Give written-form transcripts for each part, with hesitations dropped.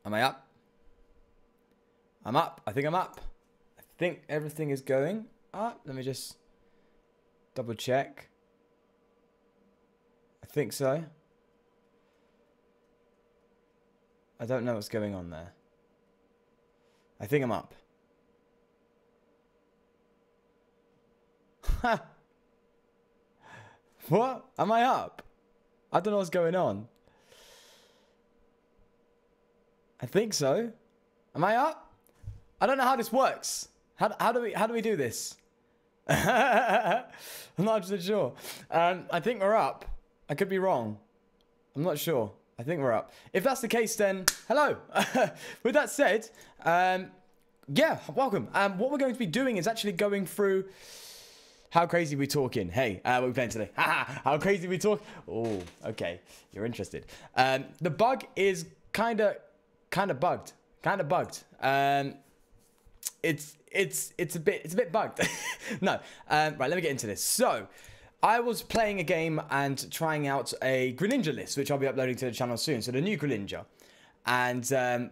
Am I up? I'm up. I think I'm up. I think everything is going up. Let me just double check. I think so. I don't know what's going on there. I think I'm up. What? Am I up? I don't know what's going on. I think so. Am I up? I don't know how this works. How do we do this? I'm not 100% sure. I think we're up. I could be wrong. I'm not sure. I think we're up. If that's the case, then hello. With that said, yeah, welcome. What we're going to be doing is actually going through how crazy we talking. Hey, what are we playing today? How crazy we talk? Oh, okay. You're interested. The bug is kind of bugged. It's a bit bugged. No. Right, let me get into this. So, I was playing a game and trying out a Greninja list, which I'll be uploading to the channel soon. So the new Greninja. And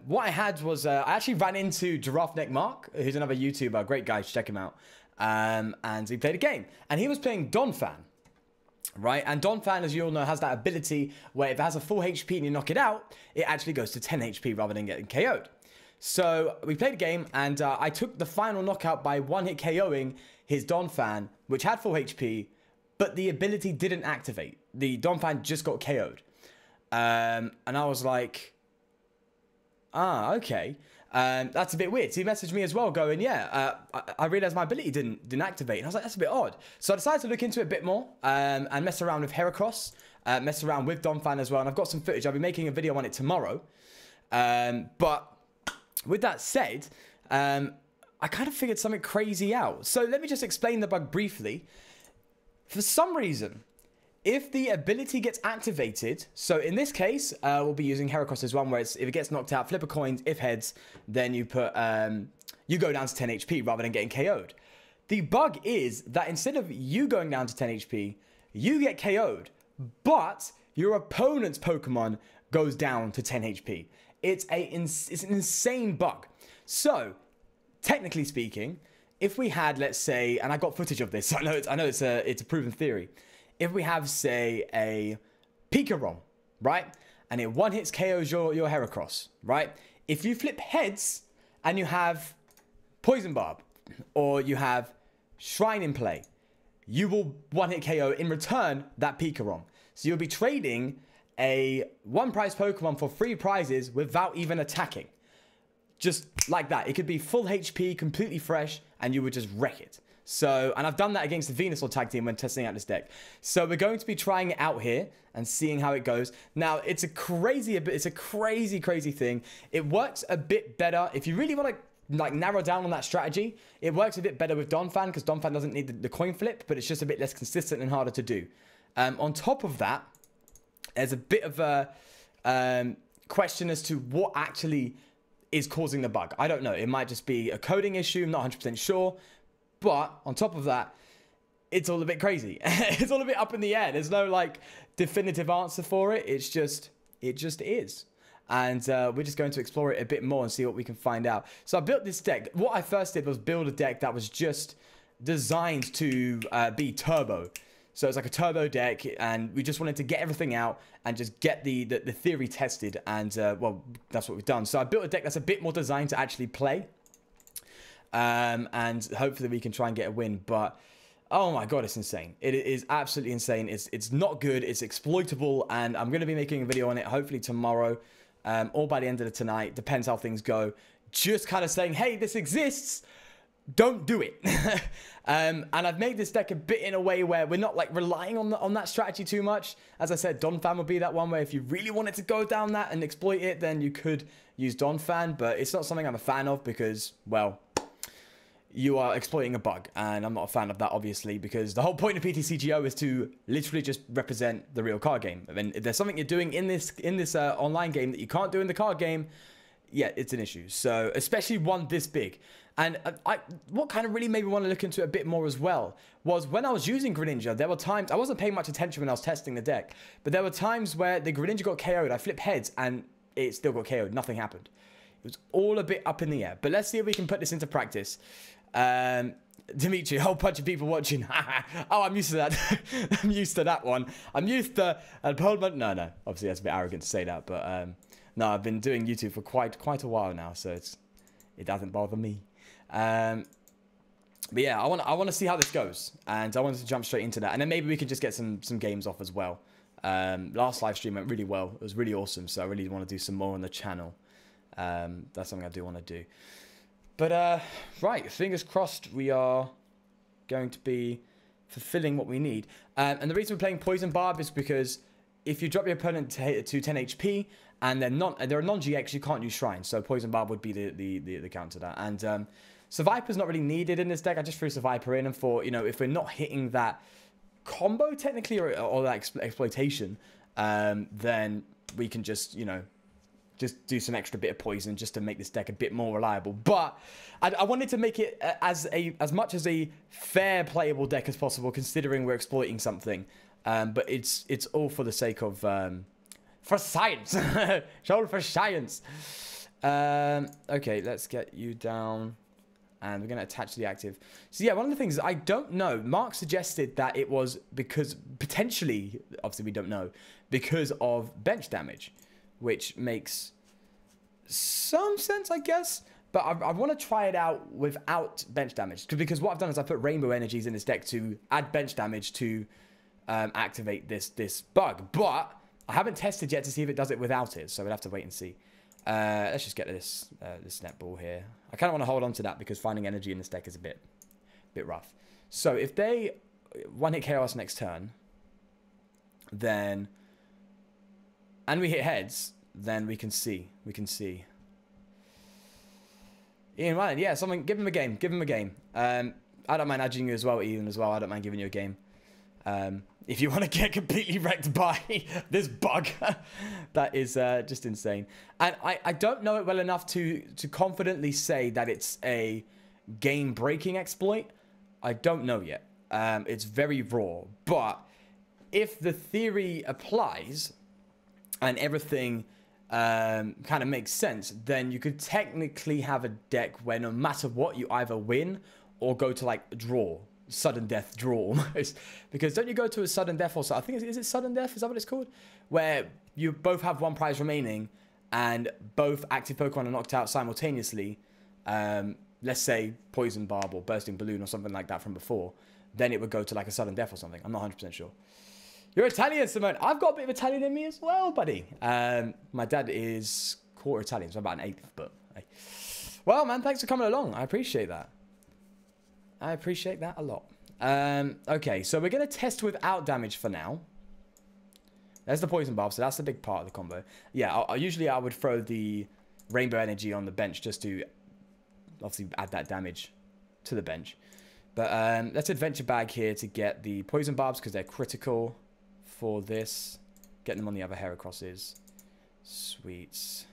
what I had was, I actually ran into Giraffe Neck Mark, who's another YouTuber, great guy, check him out. And he played a game. And he was playing Donphan, right? And Donphan, as you all know, has that ability where if it has a full HP and you knock it out, it actually goes to 10 HP rather than getting KO'd. So we played a game, and I took the final knockout by one-hit KOing his Donphan, which had full HP, but the ability didn't activate. The Donphan just got KO'd. And I was like, okay. That's a bit weird. So he messaged me as well going, yeah, I realized my ability didn't activate. And I was like, that's a bit odd. So I decided to look into it a bit more and mess around with Heracross, mess around with Donphan as well. And I've got some footage. I'll be making a video on it tomorrow. But with that said, I kind of figured something crazy out. So let me just explain the bug briefly. For some reason, if the ability gets activated, so in this case, we'll be using Heracross as one where if it gets knocked out, flip a coin, if heads, then you put, you go down to 10 HP rather than getting KO'd. The bug is that instead of you going down to 10 HP, you get KO'd, but your opponent's Pokemon goes down to 10 HP. It's an insane bug. So, technically speaking, if we had, let's say, and I got footage of this, so I know it's a proven theory. If we have, say, a Pika-ROM, right? And it one-hits KOs your Heracross, right? If you flip heads and you have Poison Barb or you have Shrine in play, you will one-hit KO in return that Pika-ROM. So you'll be trading a one-prize Pokemon for 3 prizes without even attacking. Just like that. It could be full HP, completely fresh, and you would just wreck it. So, and I've done that against the Venusaur tag team when testing out this deck. So we're going to be trying it out here and seeing how it goes. Now, it's a crazy thing. It works a bit better. If you really want to like narrow down on that strategy, it works a bit better with Donphan because Donphan doesn't need the coin flip, but it's just a bit less consistent and harder to do. On top of that, there's a bit of a question as to what actually is causing the bug. I don't know. It might just be a coding issue. I'm not 100% sure. But on top of that, it's all a bit crazy. It's all a bit up in the air. There's no like definitive answer for it. It just is. And we're just going to explore it a bit more and see what we can find out. So I built this deck. What I first did was build a deck that was just designed to be turbo. So it's like a turbo deck, and we just wanted to get everything out and just get the theory tested. And, well, that's what we've done. So I built a deck that's a bit more designed to actually play. And hopefully we can try and get a win. But, oh my god, it's insane. It is absolutely insane. It's not good. It's exploitable. And I'm going to be making a video on it hopefully tomorrow. Or by the end of the tonight. Depends how things go. Just kind of saying, hey, this exists. Don't do it. And I've made this deck a bit in a way where we're not like relying on that strategy too much. As I said, Donphan will be that one where if you really wanted to go down that and exploit it, then you could use Donphan. But it's not something I'm a fan of because, well, you are exploiting a bug. And I'm not a fan of that, obviously, because the whole point of PTCGO is to literally just represent the real card game. I mean, if there's something you're doing in this online game that you can't do in the card game, yeah, it's an issue. So, especially one this big. And what kind of really made me want to look into it a bit more as well was when I was using Greninja, there were times, I wasn't paying much attention when I was testing the deck, but there were times where the Greninja got KO'd, I flipped heads, and it still got KO'd, nothing happened. It was all a bit up in the air. But let's see if we can put this into practice. Dimitri, a whole bunch of people watching. Oh, I'm used to that. I'm used to that one. I'm used to no, obviously that's a bit arrogant to say that, but no, I've been doing YouTube for quite a while now, so it doesn't bother me. But yeah, I want to see how this goes, and I wanted to jump straight into that, and then maybe we can just get some games off as well. Last live stream went really well. It was really awesome, so I really want to do some more on the channel. That's something I do want to do. But right, fingers crossed we are going to be fulfilling what we need. And the reason we're playing Poison Barb is because if you drop your opponent to 10 HP and they're a non-GX, you can't use Shrine. So Poison Barb would be the counter to that. And Survivor's not really needed in this deck. I just threw Survivor in and thought, you know, if we're not hitting that combo technically or that exploitation, then we can just, you know, just do some extra bit of poison just to make this deck a bit more reliable. But I wanted to make it as much as a fair playable deck as possible, considering we're exploiting something. But it's all for the sake of for science. It's all for science. Okay, let's get you down, and we're gonna attach to the active. So yeah, one of the things I don't know. Mark suggested that it was because potentially, obviously we don't know, because of bench damage, which makes some sense, I guess. But I want to try it out without bench damage. Because what I've done is I put Rainbow Energies in this deck to add bench damage to activate this bug. But I haven't tested yet to see if it does it without it. So we'll have to wait and see. Let's just get this netball here. I kind of want to hold on to that because finding energy in this deck is a bit rough. So if they one-hit KO us next turn, then... and we hit heads, then we can see. Ian Ryan, yeah, give him a game. Give him a game. I don't mind edging you as well, Ian, as well. I don't mind giving you a game. If you want to get completely wrecked by this bug, that is just insane. And I don't know it well enough to confidently say that it's a game-breaking exploit. I don't know yet. It's very raw. But if the theory applies and everything kind of makes sense, then you could technically have a deck where no matter what, you either win or go to like a draw. Sudden death draw almost. Because don't you go to a sudden death or so? I think, is it sudden death? Is that what it's called? Where you both have one prize remaining and both active Pokemon are knocked out simultaneously. Let's say Poison Barb or Bursting Balloon or something like that from before. Then it would go to like a sudden death or something. I'm not 100% sure. You're Italian, Simone. I've got a bit of Italian in me as well, buddy. My dad is quarter Italian, so I'm about an eighth, but hey. Well, man, thanks for coming along. I appreciate that. I appreciate that a lot. Okay, so we're going to test without damage for now. There's the Poison Barb, so that's the big part of the combo. Yeah, usually I would throw the Rainbow Energy on the bench just to obviously add that damage to the bench. But let's Adventure Bag here to get the Poison Barbs because they're critical for this. Getting them on the other Heracrosses. Sweets.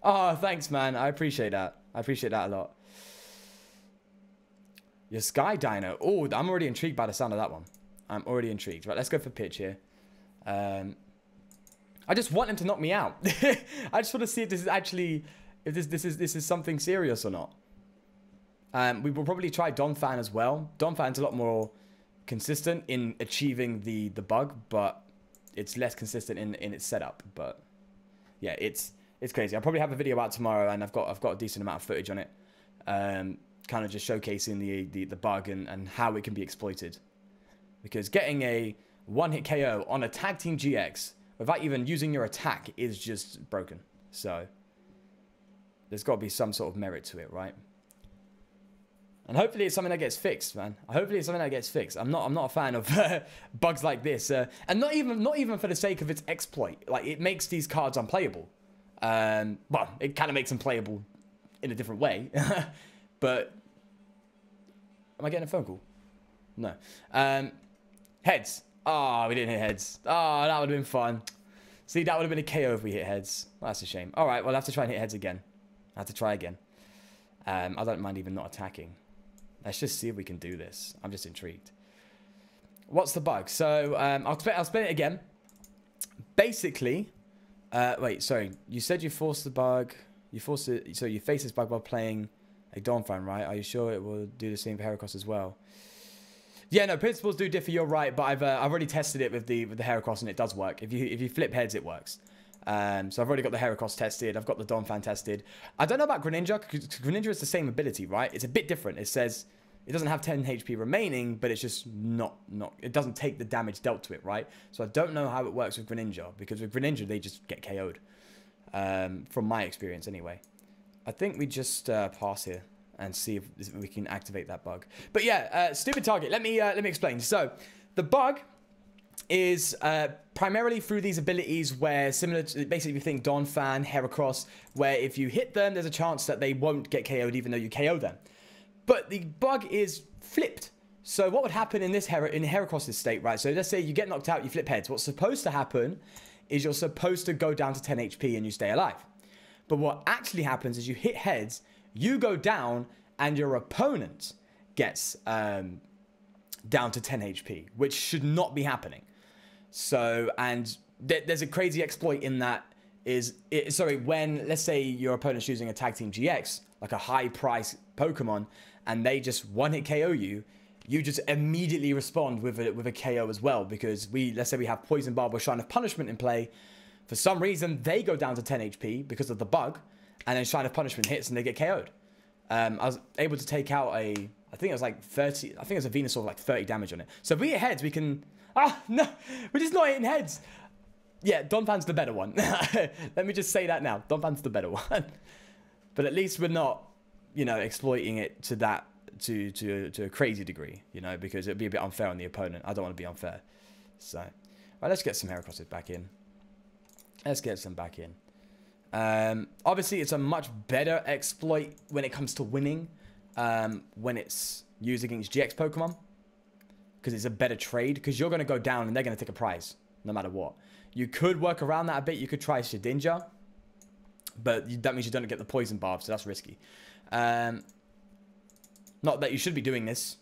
Oh, thanks, man. I appreciate that. I appreciate that a lot. Your Sky Dino. Oh, I'm already intrigued by the sound of that one. I'm already intrigued. Right, let's go for pitch here. I just want him to knock me out. I just want to see if this is actually, if this is something serious or not. We will probably try Donphan as well. Donphan's a lot more consistent in achieving the bug, but it's less consistent in its setup. But yeah, it's crazy. I'll probably have a video out tomorrow, and I've got a decent amount of footage on it. Kind of just showcasing the bug and how it can be exploited. Because getting a one-hit KO on a tag team GX without even using your attack is just broken. So there's got to be some sort of merit to it, right? And hopefully it's something that gets fixed, man. Hopefully it's something that gets fixed. I'm not a fan of bugs like this, and not even for the sake of its exploit. Like, it makes these cards unplayable. Well, it kind of makes them playable in a different way. But am I getting a phone call? No. Heads. Oh, we didn't hit heads. Oh, that would have been fun. See, that would have been a KO if we hit heads. Well, that's a shame. All right, well, I'll have to try and hit heads again. I have to try again. I don't mind even not attacking. Let's just see if we can do this. I'm just intrigued. What's the bug? So, I'll explain it again. Basically, wait, sorry. You said you forced the bug. You forced it, so you face this bug while playing a Dawnfang, right? Are you sure it will do the same for Heracross as well? Yeah, no, principles do differ. You're right, but I've already tested it with the Heracross and it does work. If you flip heads, it works. So I've already got the Heracross tested. I've got the Dawnfang tested. I don't know about Greninja, because Greninja is the same ability, right? It's a bit different. It says it doesn't have 10 HP remaining, but it's just not. It doesn't take the damage dealt to it, right? So I don't know how it works with Greninja, because with Greninja they just get KO'd. From my experience, anyway. I think we just pass here and see if we can activate that bug. But yeah, stupid target. Let me explain. So the bug is primarily through these abilities where similar to, basically, you think Dawnfang, Heracross, where if you hit them, there's a chance that they won't get KO'd even though you KO them. But the bug is flipped. So what would happen in this in Heracross's state, right? So let's say you get knocked out, you flip heads. What's supposed to happen is you're supposed to go down to 10 HP and you stay alive. But what actually happens is you hit heads, you go down, and your opponent gets down to 10 HP, which should not be happening. So, and there's a crazy exploit in that when, let's say your opponent's using a Tag Team GX, like a high price Pokemon, and they just one-hit KO you, you just immediately respond with a KO as well, because let's say we have Poison Barb or Shrine of Punishment in play. For some reason, they go down to 10 HP because of the bug, and then Shrine of Punishment hits and they get KO'd. I was able to take out I think it was like 30, I think it was a Venusaur with like 30 damage on it. So if we hit heads, we can, no, we're just not hitting heads. Yeah, Dawnfang's the better one. Let me just say that now. Dawnfang's the better one. But at least we're not, exploiting it to that, to a crazy degree, because it'd be a bit unfair on the opponent. I don't want to be unfair. So, all right, let's get some Heracrosses back in. Let's get some back in. Obviously, it's a much better exploit when it comes to winning, when it's used against GX Pokemon, because it's a better trade, because you're going to go down and they're going to take a prize, no matter what. You could work around that a bit. You could try Shedinja, but that means you don't get the Poison Barb, so that's risky. Not that you should be doing this.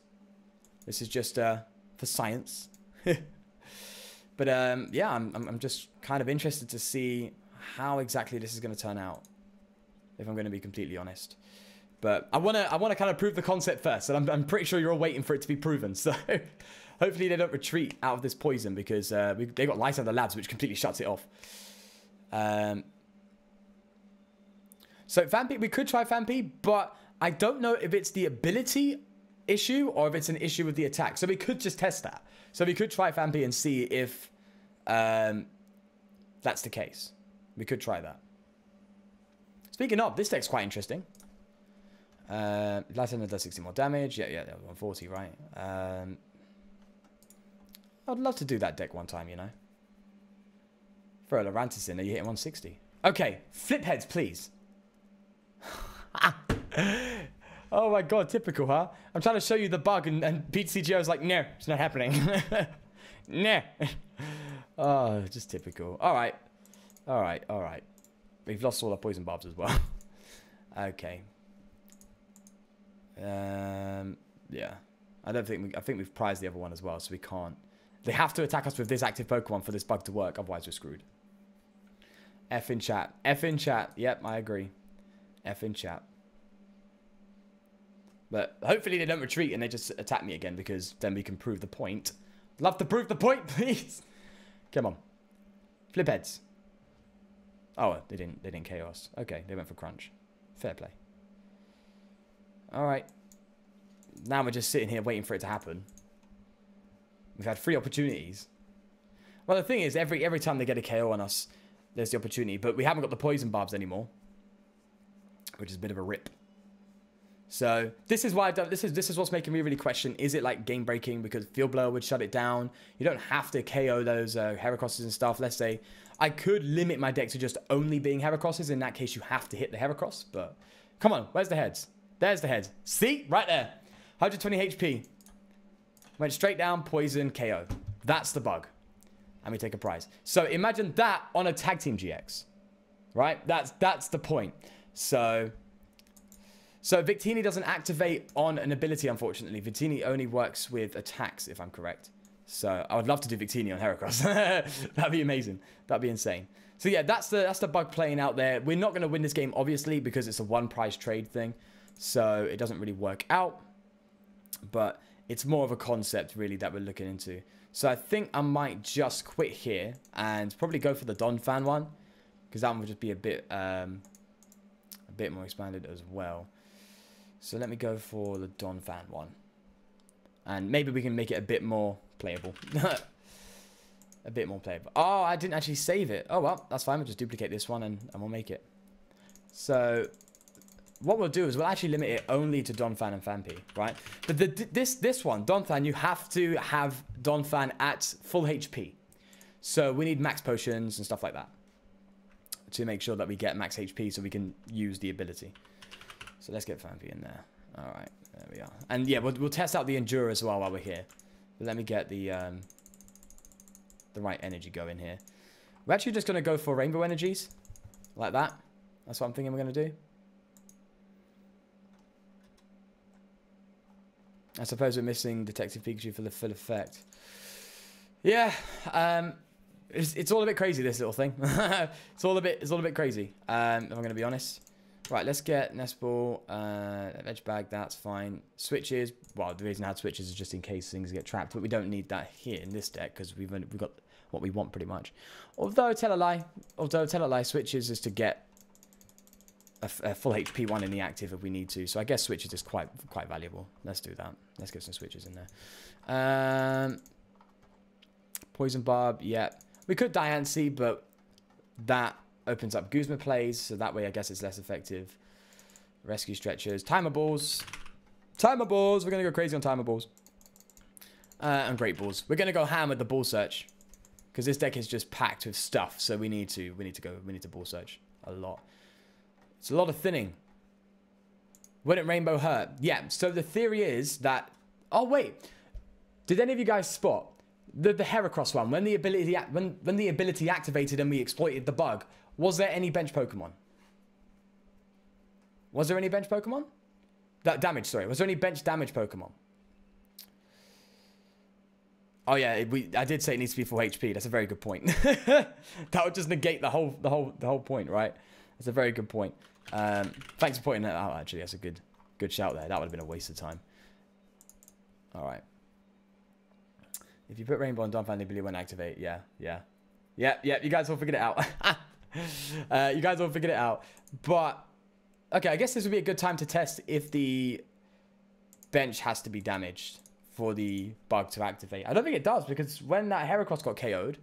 This is just for science. But yeah, I'm just kind of interested to see how exactly this is going to turn out, if I'm going to be completely honest. But I want to kind of prove the concept first, and I'm pretty sure you're all waiting for it to be proven. So hopefully they don't retreat out of this poison, because they got Light Under Labs, which completely shuts it off. So Phanpy, we could try Phanpy, but I don't know if it's the ability issue or if it's an issue with the attack. So we could just test that. So we could try Phanpy and see if that's the case. We could try that. Speaking of, this deck's quite interesting. Light Under does 60 more damage. Yeah, 140, right? I'd love to do that deck one time, Throw a Lurantis in there, you hit 160. Okay, flip heads, please. Oh my god, typical, huh? I'm trying to show you the bug, and TCG was like, no, it's not happening. Nah. Oh, just typical. Alright. We've lost all our Poison Barbs as well. Okay. Yeah. I think we've prized the other one as well, so we can't. They have to attack us with this active Pokemon for this bug to work, otherwise we're screwed. F in chat. F in chat. Yep, I agree. F in chat. But hopefully they don't retreat and they just attack me again, because then we can prove the point. Love to prove the point, please. Come on. Flip heads. Oh, they didn't chaos. Okay, they went for crunch. Fair play. Alright. Now we're just sitting here waiting for it to happen. We've had 3 opportunities. Well, the thing is, every time they get a KO on us, there's the opportunity. But we haven't got the Poison Barbs anymore, which is a bit of a rip. So this is why this is what's making me really question: is it like game breaking? Because Field Blower would shut it down. You don't have to KO those Heracrosses and stuff. Let's say I could limit my deck to just only being Heracrosses. In that case, you have to hit the Heracross. But come on, where's the heads? There's the heads. See, right there, 120 HP. Went straight down, poison, KO. That's the bug, and we take a prize. So imagine that on a Tag Team GX, right? That's the point. So Victini doesn't activate on an ability, unfortunately. Victini only works with attacks, if I'm correct. So I would love to do Victini on Heracross. That'd be amazing. That'd be insane. So yeah, that's the bug playing out there. We're not going to win this game, obviously, because it's a one prize trade thing. So it doesn't really work out. But it's more of a concept, really, that we're looking into. So I think I might just quit here and probably go for the Donphan one, because that one would just be a bit more expanded as well. So let me go for the Donphan one. And maybe we can make it a bit more playable. A bit more playable. Oh, I didn't actually save it. Oh, well, that's fine. We'll just duplicate this one and we'll make it. So what we'll do is we'll actually limit it only to Donphan and Phanpy, right? But this one, Donphan, you have to have Donphan at full HP. So we need max potions and stuff like that to make sure that we get max HP so we can use the ability. So let's get Phanpy in there. All right, there we are. And yeah, we'll test out the Endure as well while we're here. But let me get the right energy going here. We're actually just going to go for rainbow energies. Like that. That's what I'm thinking we're going to do. I suppose we're missing Detective Pikachu for the full effect. Yeah, it's all a bit crazy, this little thing. it's all a bit crazy. If I'm going to be honest. Right, let's get Nest Ball, Edge Bag, that's fine. Switches, well, the reason I had switches is just in case things get trapped, but we don't need that here in this deck because we've got what we want pretty much. Although, tell a lie, switches is to get a full HP one in the active if we need to. So I guess switches is quite valuable. Let's do that. Let's get some switches in there. Poison Barb, yeah. We could Diancie, but that opens up Guzma plays, so that way I guess it's less effective. Rescue Stretchers. Timer Balls. Timer Balls. We're going to go crazy on Timer Balls. And Great Balls. We're going to go ham with the Ball Search. Because this deck is just packed with stuff, so we need to Ball Search a lot. It's a lot of thinning. Wouldn't Rainbow hurt? Yeah, so the theory is that... Oh, wait. Did any of you guys spot the Heracross one? When the ability activated and we exploited the bug, was there any bench Pokemon? Was there any bench Pokemon? That damage, sorry. Was there any bench damage Pokemon? Oh yeah, I did say it needs to be full HP. That's a very good point. That would just negate the whole point, right? That's a very good point. Thanks for pointing that out. Actually, that's a good shout there. That would have been a waste of time. All right. If you put Rainbow on Donphan, the ability won't activate. Yeah. You guys all figured it out. You guys all figured it out. But okay, I guess this would be a good time to test if the bench has to be damaged for the bug to activate. I don't think it does, because when that Heracross got KO'd,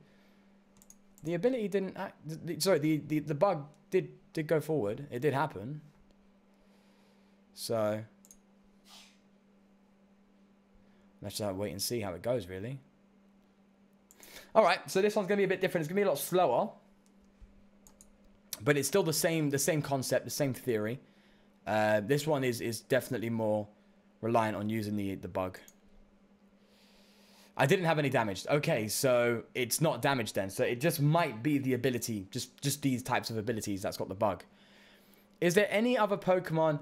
the ability didn't the bug did go forward. It did happen. So let's just wait and see how it goes, really. All right, so this one's gonna be a bit different. It's gonna be a lot slower, but it's still the same concept, the same theory. This one is definitely more reliant on using the bug. I didn't have any damage. Okay, so it's not damage then. So it just might be the ability, just these types of abilities that's got the bug. Is there any other Pokemon?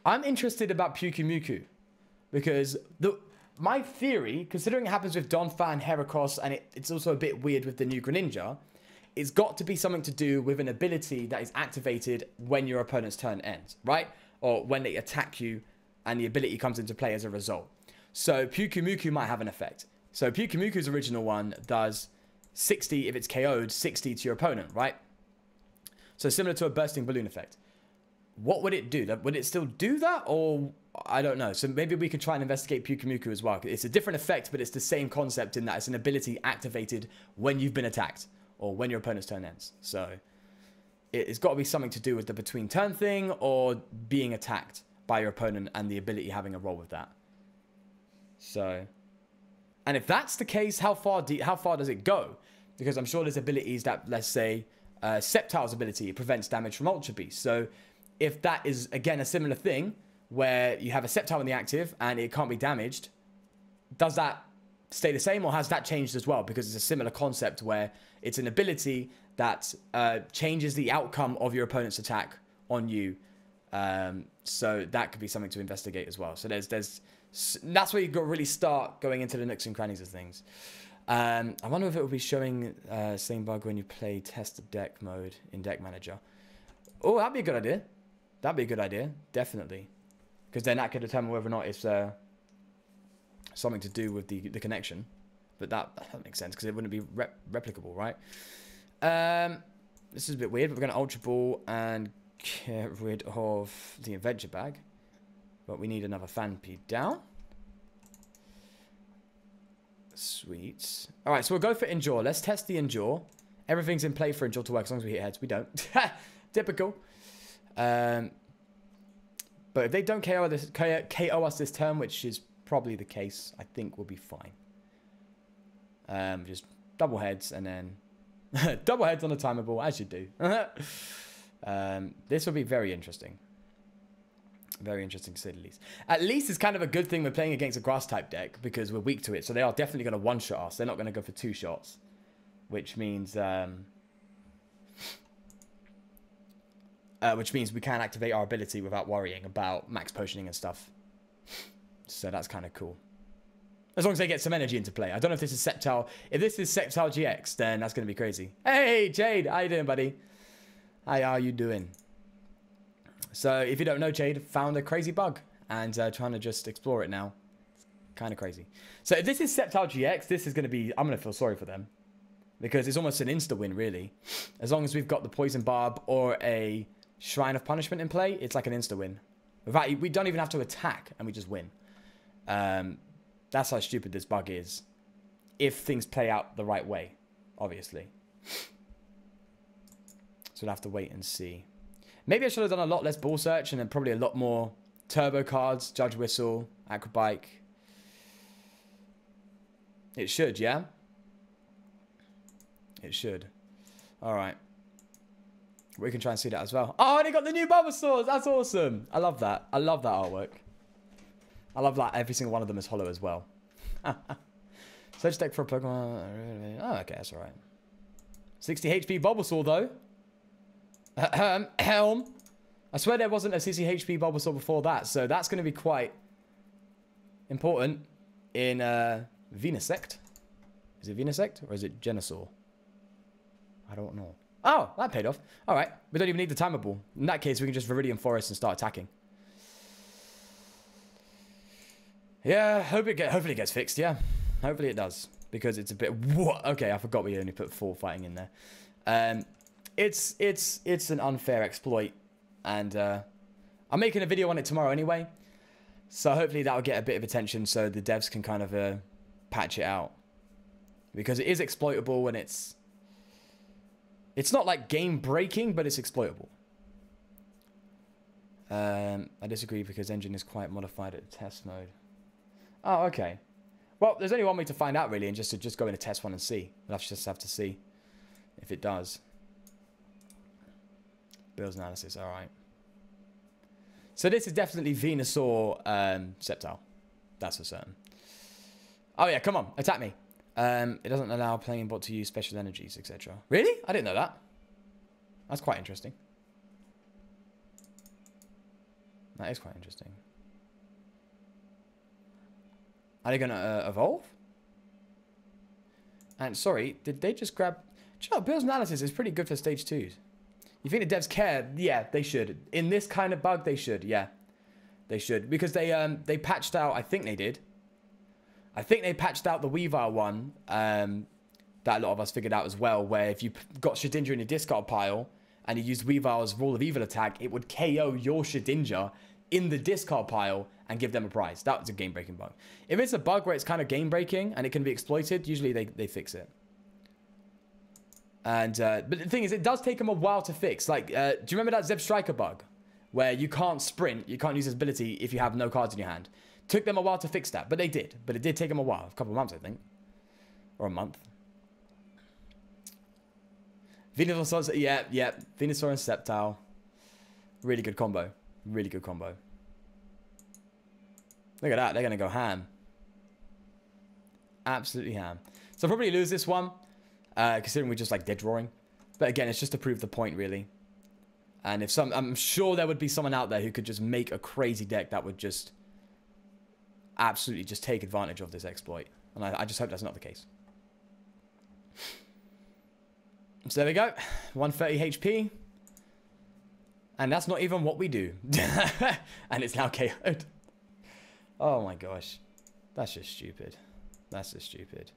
I'm interested about Pyukumuku, because my theory, considering it happens with Donphan, Heracross, and it's also a bit weird with the new Greninja, it's got to be something to do with an ability that is activated when your opponent's turn ends, right? Or when they attack you and the ability comes into play as a result. So Pyukumuku might have an effect. So Pyukumuku's original one does 60 if it's KO'd, 60 to your opponent, right? So similar to a bursting balloon effect. What would it do? Would it still do that? Or I don't know. So maybe we could try and investigate Pyukumuku as well. It's a different effect, but it's the same concept in that it's an ability activated when you've been attacked or when your opponent's turn ends. So it's got to be something to do with the between turn thing or being attacked by your opponent and the ability having a role with that. So... And if that's the case, how far does it go? Because I'm sure there's abilities that, let's say, Sceptile's ability prevents damage from Ultra Beast. So if that is, again, a similar thing, where you have a Sceptile in the active and it can't be damaged, does that stay the same, or has that changed as well? Because it's a similar concept where it's an ability that changes the outcome of your opponent's attack on you So that could be something to investigate as well. So that's where you got to really start going into the nooks and crannies of things. I wonder if it will be showing same bug when you play test deck mode in Deck Manager. Oh, that'd be a good idea. That'd be a good idea, definitely. Because then that could determine whether or not it's something to do with the connection. But that makes sense because it wouldn't be replicable, right? This is a bit weird, but we're going to Ultra Ball and get rid of the Adventure Bag. But we need another Fan P down. Sweet. All right, so we'll go for Endure. Let's test the Endure. Everything's in play for Endure to work as long as we hit heads. We don't. Typical. But if they don't KO us this turn, which is probably the case, I think we'll be fine. Just double heads and then double heads on the timer ball, as you do. This will be very interesting. Very interesting to say the least. At least it's kind of a good thing we're playing against a grass type deck because we're weak to it. So they are definitely going to one-shot us. They're not going to go for 2 shots. Which means we can activate our ability without worrying about max potioning and stuff. So that's kind of cool. As long as they get some energy into play. I don't know if this is Sceptile. If this is Sceptile GX, then that's going to be crazy. Hey, Jade. How you doing, buddy? How are you doing? So if you don't know, Jade found a crazy bug and trying to just explore it now. Kind of crazy. So if this is Sceptile GX, this is going to be... I'm going to feel sorry for them. Because it's almost an insta-win, really. As long as we've got the Poison Barb or a Shrine of Punishment in play, it's like an insta-win. In fact, we don't even have to attack and we just win. That's how stupid this bug is. If things play out the right way, obviously. So we'll have to wait and see. Maybe I should have done a lot less ball search and then probably a lot more turbo cards, Judge Whistle, Acrobike. It should, yeah? It should. Alright. We can try and see that as well. Oh, and they got the new Bulbasaurs! That's awesome! I love that. I love that artwork. I love that every single one of them is hollow as well. Search deck for a Pokemon. Oh, okay, that's alright. 60 HP Bulbasaur, though. Helm. I swear there wasn't a 60 HP Bulbasaur before that, so that's going to be quite important in Venusaur. Is it Venusaur or is it Venusaur? I don't know. Oh, that paid off. Alright, we don't even need the timer ball. In that case, we can just Viridian Forest and start attacking. Yeah, hopefully it gets fixed, yeah. Hopefully it does. Because it's a bit... What? Okay, I forgot we only put 4 fighting in there. It's an unfair exploit. And I'm making a video on it tomorrow anyway. So hopefully that'll get a bit of attention so the devs can kind of patch it out. Because it is exploitable and it's not like game breaking, but it's exploitable. I disagree because engine is quite modified at test mode. Oh, okay. Well, there's only one way to find out, really, and just go into test 1 and see. We'll just have to see if it does. Builds analysis, alright. So this is definitely Venusaur Sceptile. That's for certain. Oh, yeah, come on, attack me. It doesn't allow playing bot to use special energies, etc. Really? I didn't know that. That's quite interesting. That is quite interesting. Are they going to evolve? And sorry, did they just grab... Do you know, Bill's analysis is pretty good for stage 2s. You think the devs care? Yeah, they should. In this kind of bug, they should. Yeah, they should. Because they patched out... I think they did. I think they patched out the Weavile one that a lot of us figured out as well, where if you got Shedinja in your discard pile and you used Weavile's Rule of Evil attack, it would KO your Shedinja in the discard pile and give them a prize. That was a game-breaking bug. If it's a bug where it's kind of game-breaking and it can be exploited, usually they fix it. And but the thing is, it does take them a while to fix. Like, do you remember that Zeb Striker bug? Where you can't sprint, you can't use his ability if you have no cards in your hand. Took them a while to fix that, but they did. But it did take them a while. A couple of months, I think. Or a month. Venusaur, yeah. Venusaur and Sceptile. Really good combo. Really good combo. Look at that. They're going to go ham. Absolutely ham. So I'll probably lose this one. Considering we're just like dead drawing. But again, it's just to prove the point, really. And if I'm sure there would be someone out there who could just make a crazy deck that would just absolutely just take advantage of this exploit. And I just hope that's not the case. So there we go. 130 HP. And that's not even what we do. And it's now KO'd. Oh my gosh. That's just stupid. That's just stupid.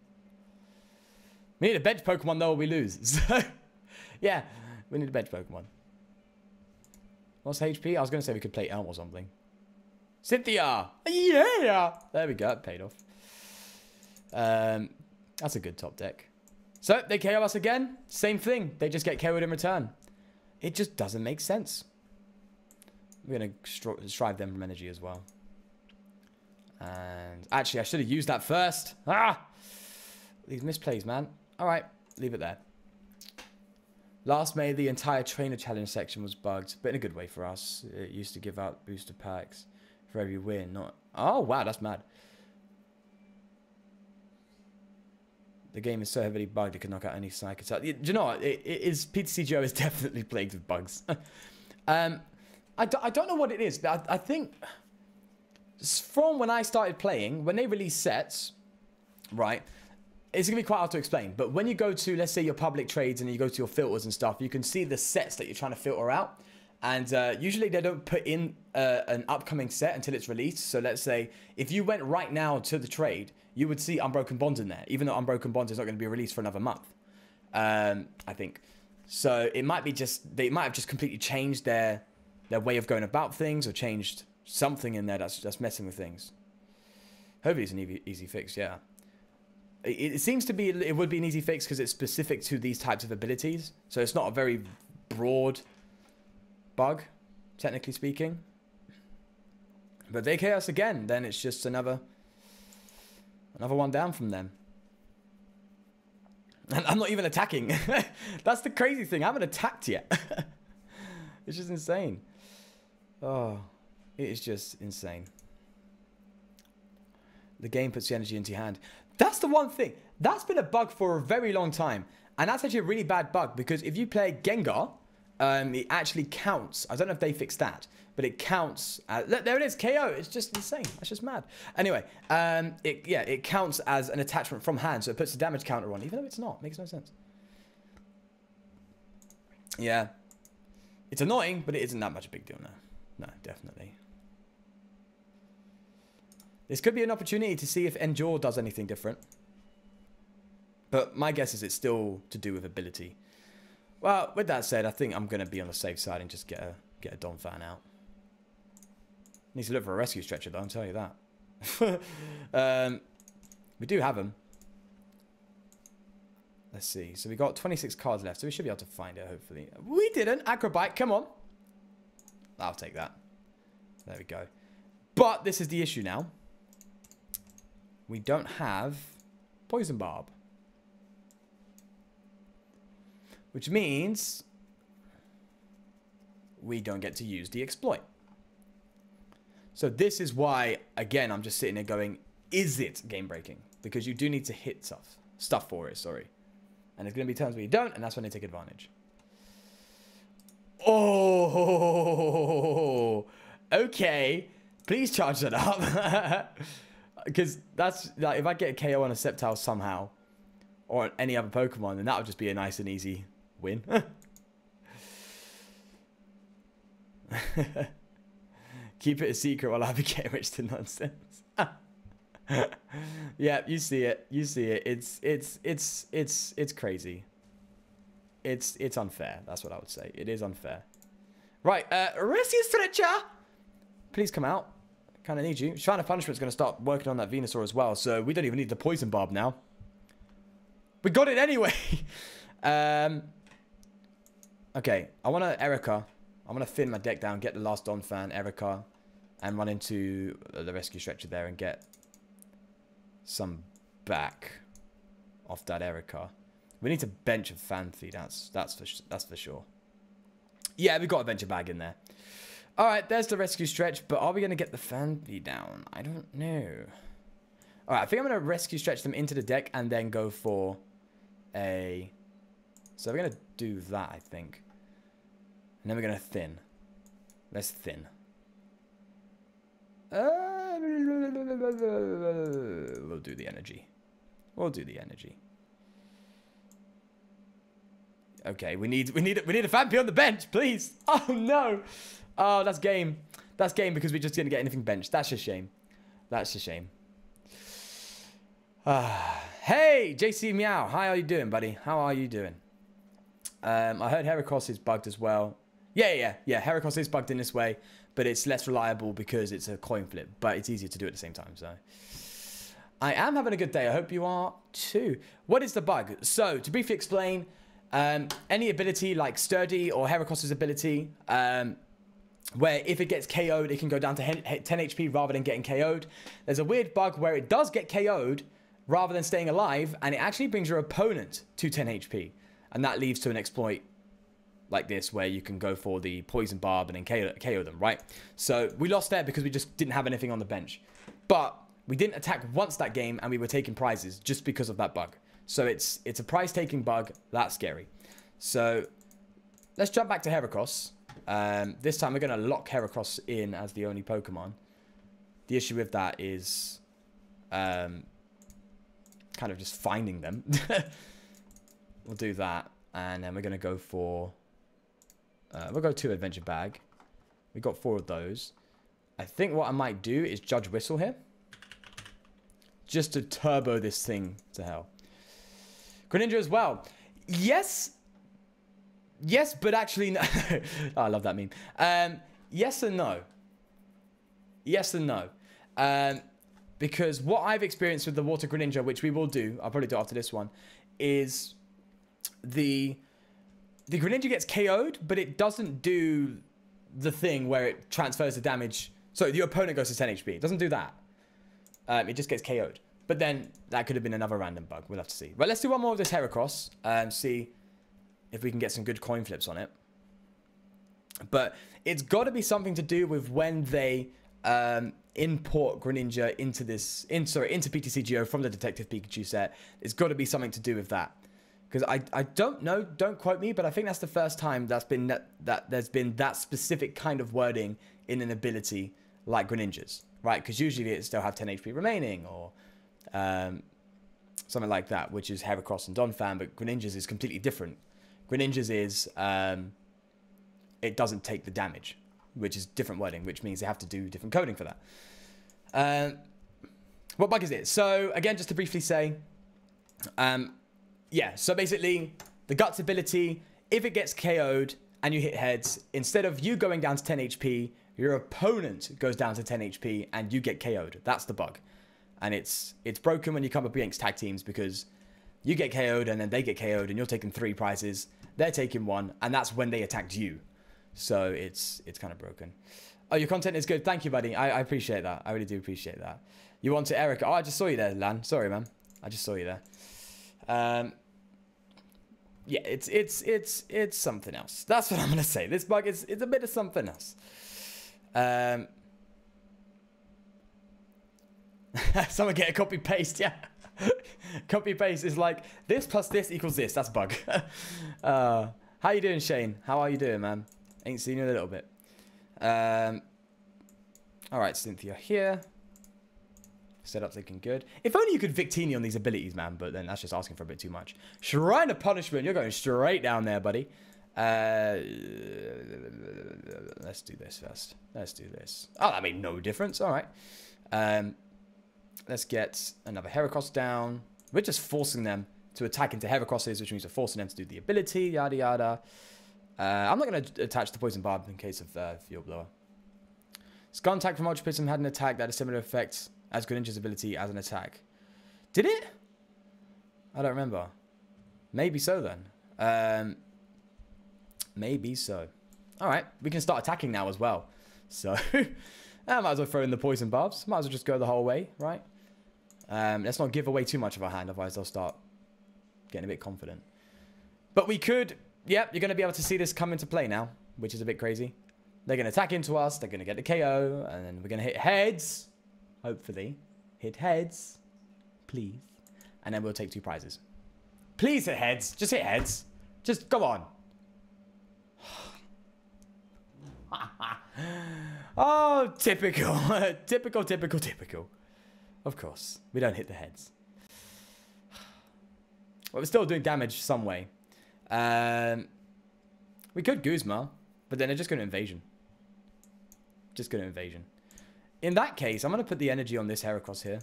We need a bench Pokemon though or we lose. So, yeah. We need a bench Pokemon. What's HP? I was going to say we could play Elm or something. Cynthia! Yeah! There we go. It paid off. That's a good top deck. So, they KO us again. Same thing. They just get KO'd in return. It just doesn't make sense. We're going to strive them from energy as well. And actually, I should have used that first. Ah! These misplays, man. All right. Leave it there. Last May, the entire trainer challenge section was bugged, but in a good way for us. It used to give out booster packs for every win. Not. Oh, wow. That's mad. The game is so heavily bugged it could knock out any psychic. Do you know what? PTCGO is definitely plagued with bugs. I don't know what it is, but I think from when I started playing, when they release sets, right, it's going to be quite hard to explain. But when you go to, let's say, your public trades and you go to your filters and stuff, you can see the sets that you're trying to filter out. And usually they don't put in an upcoming set until it's released. So let's say if you went right now to the trade, you would see Unbroken Bonds in there, even though Unbroken Bonds is not going to be released for another month, I think. So it might be just, they might have just completely changed their way of going about things or changed something in there that's messing with things. Hopefully it's an easy fix, yeah. It seems to be, it would be an easy fix because it's specific to these types of abilities. So it's not a very broad bug, technically speaking. But if they chaos again, then it's just another one down from them. And I'm not even attacking. That's the crazy thing. I haven't attacked yet. It's just insane. Oh, it is just insane. The game puts the energy into your hand. That's the one thing. That's been a bug for a very long time. And that's actually a really bad bug because if you play Gengar, it actually counts. I don't know if they fixed that, but it counts. Look, there it is, KO. It's just insane. That's just mad. Anyway, it counts as an attachment from hand, so it puts the damage counter on, even though it's not. Makes no sense. Yeah. It's annoying, but it isn't that much a big deal now. No, definitely. This could be an opportunity to see if Endure does anything different. But my guess is it's still to do with ability. Well, with that said, I think I'm going to be on the safe side and just get a Don fan out. Needs to look for a rescue stretcher, though, I'll tell you that. We do have them. Let's see. So we got 26 cards left, so we should be able to find it, hopefully. We didn't. Acrobite, come on. I'll take that. There we go. But this is the issue now. We don't have Poison Barb. Which means we don't get to use the exploit. So this is why, again, I'm just sitting there going, is it game breaking? Because you do need to hit stuff for it, sorry. And there's going to be times where you don't, and that's when they take advantage. Oh, okay. Please charge that up. Because that's, like, if I get a KO on a Sceptile somehow, or on any other Pokemon, then that would just be a nice and easy win. Keep it a secret while I get rich to nonsense. Yeah, you see it. You see it. It's crazy. It's unfair. That's what I would say. It is unfair. Right, rescue stretcher. Please come out. Kind of need you. Shrine of Punishment's going to start working on that Venusaur as well, so we don't even need the Poison Barb now. We got it anyway. Okay, I want to Erica. I want to thin my deck down, get the last Don fan, Erica, and run into the rescue stretcher there and get some back off that Erica. We need to bench a Phanpy. That's for sure. Yeah, we got a bench a bag in there. All right, there's the rescue stretch, but are we going to get the Phanpy down? I don't know. All right, I think I'm going to rescue stretch them into the deck and then go for a... So we're going to do that, I think. And then we're going to thin. Let's thin. We'll do the energy. We'll do the energy. Okay, we need a Vampy on the bench, please. Oh no. Oh, that's game. That's game because we just didn't get anything benched. That's a shame. That's a shame. Hey, JC Meow. How are you doing, buddy? How are you doing? I heard Heracross is bugged as well. Yeah. Heracross is bugged in this way, but it's less reliable because it's a coin flip, but it's easier to do at the same time, so. I am having a good day. I hope you are too. What is the bug? So, to briefly explain, any ability like Sturdy or Heracross's ability, where if it gets KO'd, it can go down to 10 HP rather than getting KO'd. There's a weird bug where it does get KO'd rather than staying alive, and it actually brings your opponent to 10 HP. And that leads to an exploit like this, where you can go for the Poison Barb and then KO them, right? So we lost there because we just didn't have anything on the bench. But we didn't attack once that game, and we were taking prizes just because of that bug. So it's a prize-taking bug. That's scary. So let's jump back to Heracross. This time we're going to lock Heracross in as the only Pokemon. The issue with that is kind of just finding them. We'll do that. And then we're going to go for... we'll go 2 Adventure Bag. We got 4 of those. I think what I might do is Judge Whistle here. Just to turbo this thing to hell. Greninja as well. Yes. Yes, but actually no. Oh, I love that meme. Yes and no. Yes and no. Because what I've experienced with the Water Greninja, which we will do, I'll probably do after this one, is the Greninja gets KO'd, but it doesn't do the thing where it transfers the damage. So your opponent goes to 10 HP. It doesn't do that. It just gets KO'd. But then that could have been another random bug. We'll have to see. But let's do one more of this Heracross and see if we can get some good coin flips on it. But it's got to be something to do with when they import Greninja into into PTCGO from the Detective Pikachu set. It's got to be something to do with that. Because I don't know, don't quote me, but I think that's the first time that's been that there's been that specific kind of wording in an ability like Greninja's, right? Because usually it still have 10 HP remaining or something like that, which is Heracross and Donphan, but Greninja's is completely different. Greninja's is it doesn't take the damage, which is different wording, which means they have to do different coding for that. What bug is it? So again, just to briefly say, yeah, so basically the Guts ability, if it gets KO'd and you hit heads, instead of you going down to 10 HP, your opponent goes down to 10 HP and you get KO'd. That's the bug. And it's broken when you come up against tag teams because you get KO'd and then they get KO'd and you're taking 3 prizes. They're taking 1 and that's when they attacked you. So it's kind of broken. Oh, your content is good. Thank you, buddy. I appreciate that. I really do appreciate that. You want to Erica? Oh, I just saw you there, Lan. Sorry, man. I just saw you there. Yeah, it's something else. That's what I'm gonna say. This bug is a bit of something else. Someone get a copy paste, yeah. Copy paste is like this plus this equals this. That's a bug. How you doing, Shane? How are you doing, man? Ain't seen you in a little bit. All right, Cynthia here. Setup's looking good. If only you could Victini on these abilities, man, but then that's just asking for a bit too much. Shrine of Punishment. You're going straight down there, buddy. Let's do this first. Let's do this. Oh, that made no difference. All right. Let's get another Heracross down. We're just forcing them to attack into Heracrosses, which means we're forcing them to do the ability, yada, yada. I'm not going to attach the Poison Barb in case of Field Blower. Skull attack from Ultra Prism had an attack that had a similar effect as Greninja's ability as an attack. Did it? I don't remember. Maybe so then. Maybe so. Alright, we can start attacking now as well. So, I might as well throw in the Poison Barbs. Might as well just go the whole way, right? Let's not give away too much of our hand, otherwise they'll start getting a bit confident. But we could... Yep, you're going to be able to see this come into play now, which is a bit crazy. They're going to attack into us, they're going to get the KO, and then we're going to hit heads. Hopefully. Hit heads. Please. And then we'll take 2 prizes. Please hit heads. Just hit heads. Just, go on. Oh, typical. Typical. Of course. We don't hit the heads. Well, we're still doing damage some way. We could Guzma, but then they're just going to invasion. In that case, I'm going to put the energy on this Heracross here.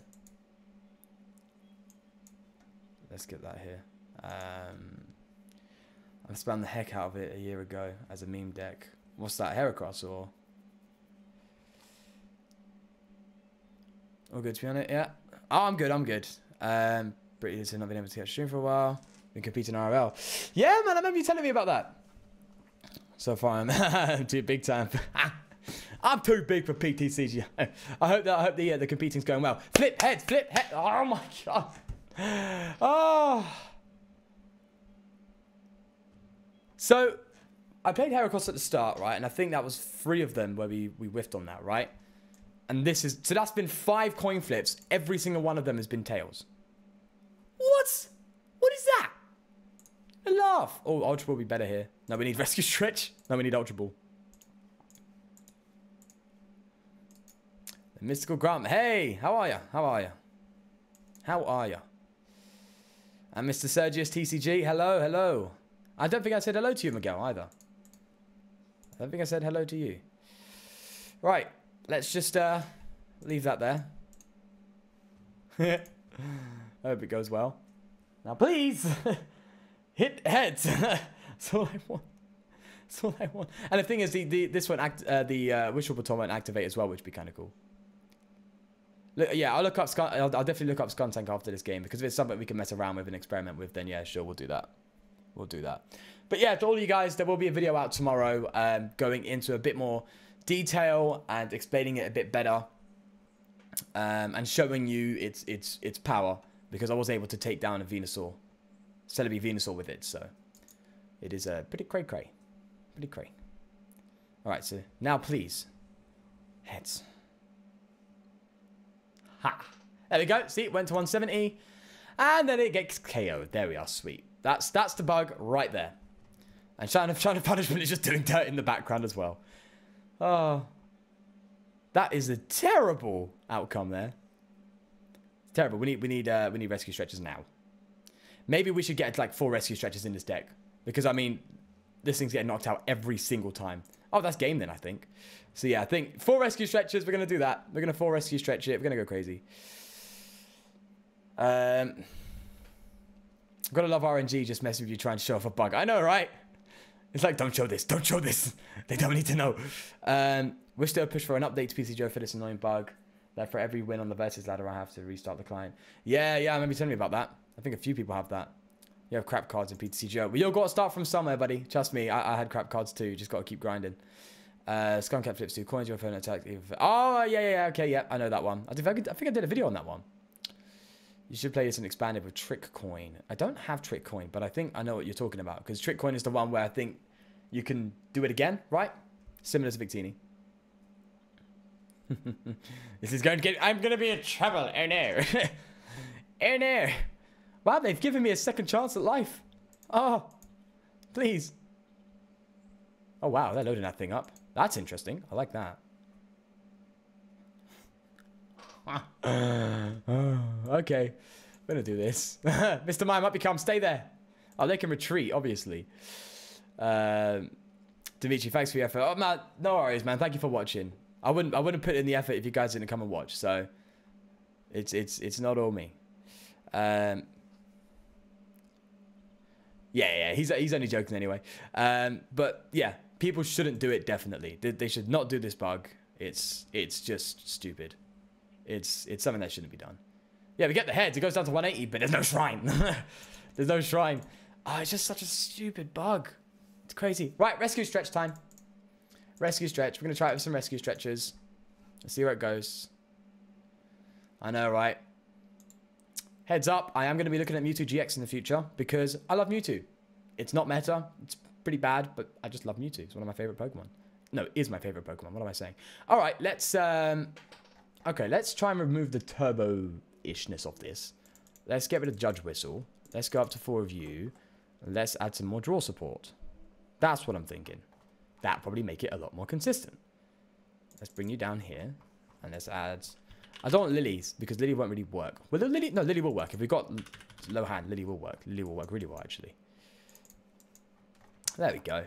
Let's get that here. I spammed the heck out of it a year ago as a meme deck. What's that, Heracross or? All good to be on it, yeah. Oh, I'm good. Pretty has not been able to get stream for a while. Been competing in RL. Yeah, man, I remember you telling me about that. So far, I'm too big time. I'm too big for PTCG. I hope the competing's going well. Flip head. Oh my god. Oh. So, I played Heracross at the start, right? And I think that was 3 of them where we whiffed on that, right? And so that's been 5 coin flips. Every single one of them has been tails. What? What is that? A laugh. Oh, Ultra Ball will be better here. No, we need Rescue Stretch. No, we need Ultra Ball. The Mystical Grump. Hey, how are you? And Mr. Sergius TCG. Hello. I don't think I said hello to you, Miguel, either. I don't think I said hello to you. Right. Let's just leave that there. I hope it goes well. Now, please, hit heads. That's all I want. And the thing is, this won't Wishful Baton won't activate as well, which would be kind of cool. Look, yeah, I'll definitely look up Skuntank after this game, because if it's something we can mess around with and experiment with, then yeah, sure, we'll do that. But yeah, to all you guys, there will be a video out tomorrow going into a bit more detail and explaining it a bit better, and showing you its power, because I was able to take down a Venusaur, Celebi Venusaur with it, so it is pretty cray. Alright, so now please, heads. Ha! There we go, see, it went to 170, and then it gets KO'd. There we are, sweet. That's the bug right there. And Shine of Punishment is just doing dirt in the background as well. Oh, that is a terrible outcome there. It's terrible. We need rescue stretches now. Maybe we should get like 4 rescue stretches in this deck, because I mean, this thing's getting knocked out every single time. Oh, that's game then, I think. So yeah, I think 4 rescue stretches. We're gonna do that. We're gonna 4 rescue stretch it. We're gonna go crazy. Gotta love RNG just messing with you trying to show off a bug. I know, right? It's like, don't show this. They don't need to know. Wish to push for an update to PCGO for this annoying bug. That for every win on the versus ladder, I have to restart the client. Yeah, I remember you telling me about that. I think a few people have that. You have crap cards in PCGO. We all got to start from somewhere, buddy. Trust me, I had crap cards too. Just got to keep grinding. Skunk Cat flips 2 coins, your phone attack. Oh, yeah, okay, yeah, I know that one. I think I did a video on that one. You should play this and expand it with Trick Coin. I don't have Trick Coin, but I think I know what you're talking about. Because Trick Coin is the one where I think you can do it again, right? Similar to Victini. This is going to get... I'm going to be in trouble. Oh no. Oh no. Wow, they've given me a second chance at life. Oh, please. Oh wow, they're loading that thing up. That's interesting. I like that. Okay, we're gonna do this. Mr. Mime up, become. Stay there. Oh, they can retreat, obviously. Dimitri, thanks for your effort. Oh man, no worries, man. Thank you for watching. I wouldn't put in the effort if you guys didn't come and watch. So it's not all me. Yeah, he's only joking anyway. But yeah, people shouldn't do it. Definitely, they should not do this bug. It's just stupid. It's something that shouldn't be done. Yeah, we get the heads. It goes down to 180, but there's no shrine. There's no shrine. Oh, it's just such a stupid bug. It's crazy. Right, rescue stretch time. Rescue stretch. We're going to try it with some rescue stretches. Let's see where it goes. I know, right? Heads up, I am going to be looking at Mewtwo GX in the future because I love Mewtwo. It's not meta. It's pretty bad, but I just love Mewtwo. It's one of my favorite Pokemon. No, it is my favorite Pokemon. What am I saying? All right, let's... Okay, let's try and remove the turbo-ishness of this. Let's get rid of Judge Whistle. Let's go up to 4 of you. Let's add some more draw support. That's what I'm thinking. That'll probably make it a lot more consistent. Let's bring you down here. And let's add... I don't want lilies, because lily won't really work. Well, lily... No, lily will work. If we've got low hand, lily will work. Lily will work really well, actually. There we go.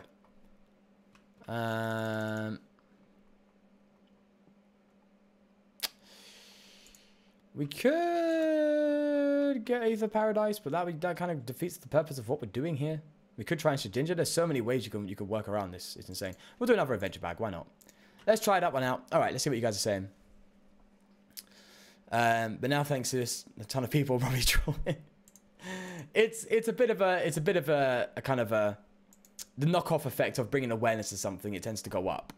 We could get Aether Paradise, but that kind of defeats the purpose of what we're doing here. We could try and shoot Ginger. There's so many ways you can work around this. It's insane. We'll do another adventure bag. Why not? Let's try that one out. All right, let's see what you guys are saying. But now, thanks to this, a ton of people probably trolling. It's a bit of a kind of a the knockoff effect of bringing awareness to something. It tends to go up.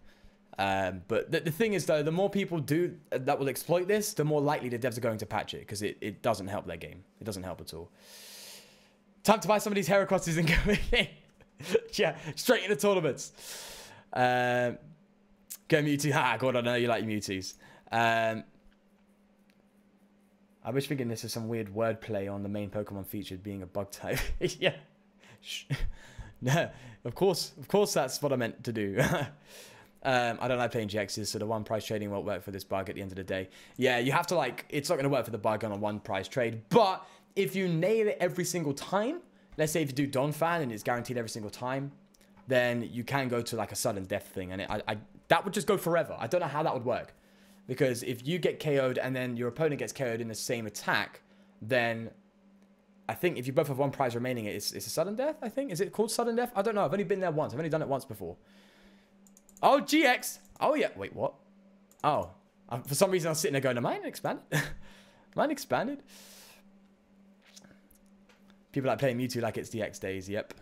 But the thing is, though, the more people do that will exploit this, the more likely the devs are going to patch it, because it doesn't help their game. It doesn't help at all. Time to buy some of these Heracrosses and go in. Yeah, straight into tournaments. Go Mewtwo. Ha, God, I know you like your Mewtwo's. I was thinking this is some weird wordplay on the main Pokemon featured being a bug type. Yeah. No, of course that's what I meant to do. I don't like playing GXs, so the one price trading won't work for this bug at the end of the day. Yeah, you have to like, it's not going to work for the bug on a one price trade, but if you nail it every single time, let's say if you do Donphan and it's guaranteed every single time, then you can go to like a sudden death thing, and that would just go forever. I don't know how that would work, because if you get KO'd and then your opponent gets KO'd in the same attack, then I think if you both have one prize remaining, it's a sudden death, I think. Is it called sudden death? I don't know. I've only been there once. I've only done it once before. Oh, GX. Oh, yeah. Wait, what? Oh. For some reason, I was sitting there going, am I expanded? Am I expanded? People like playing Mewtwo like it's DX days. Yep.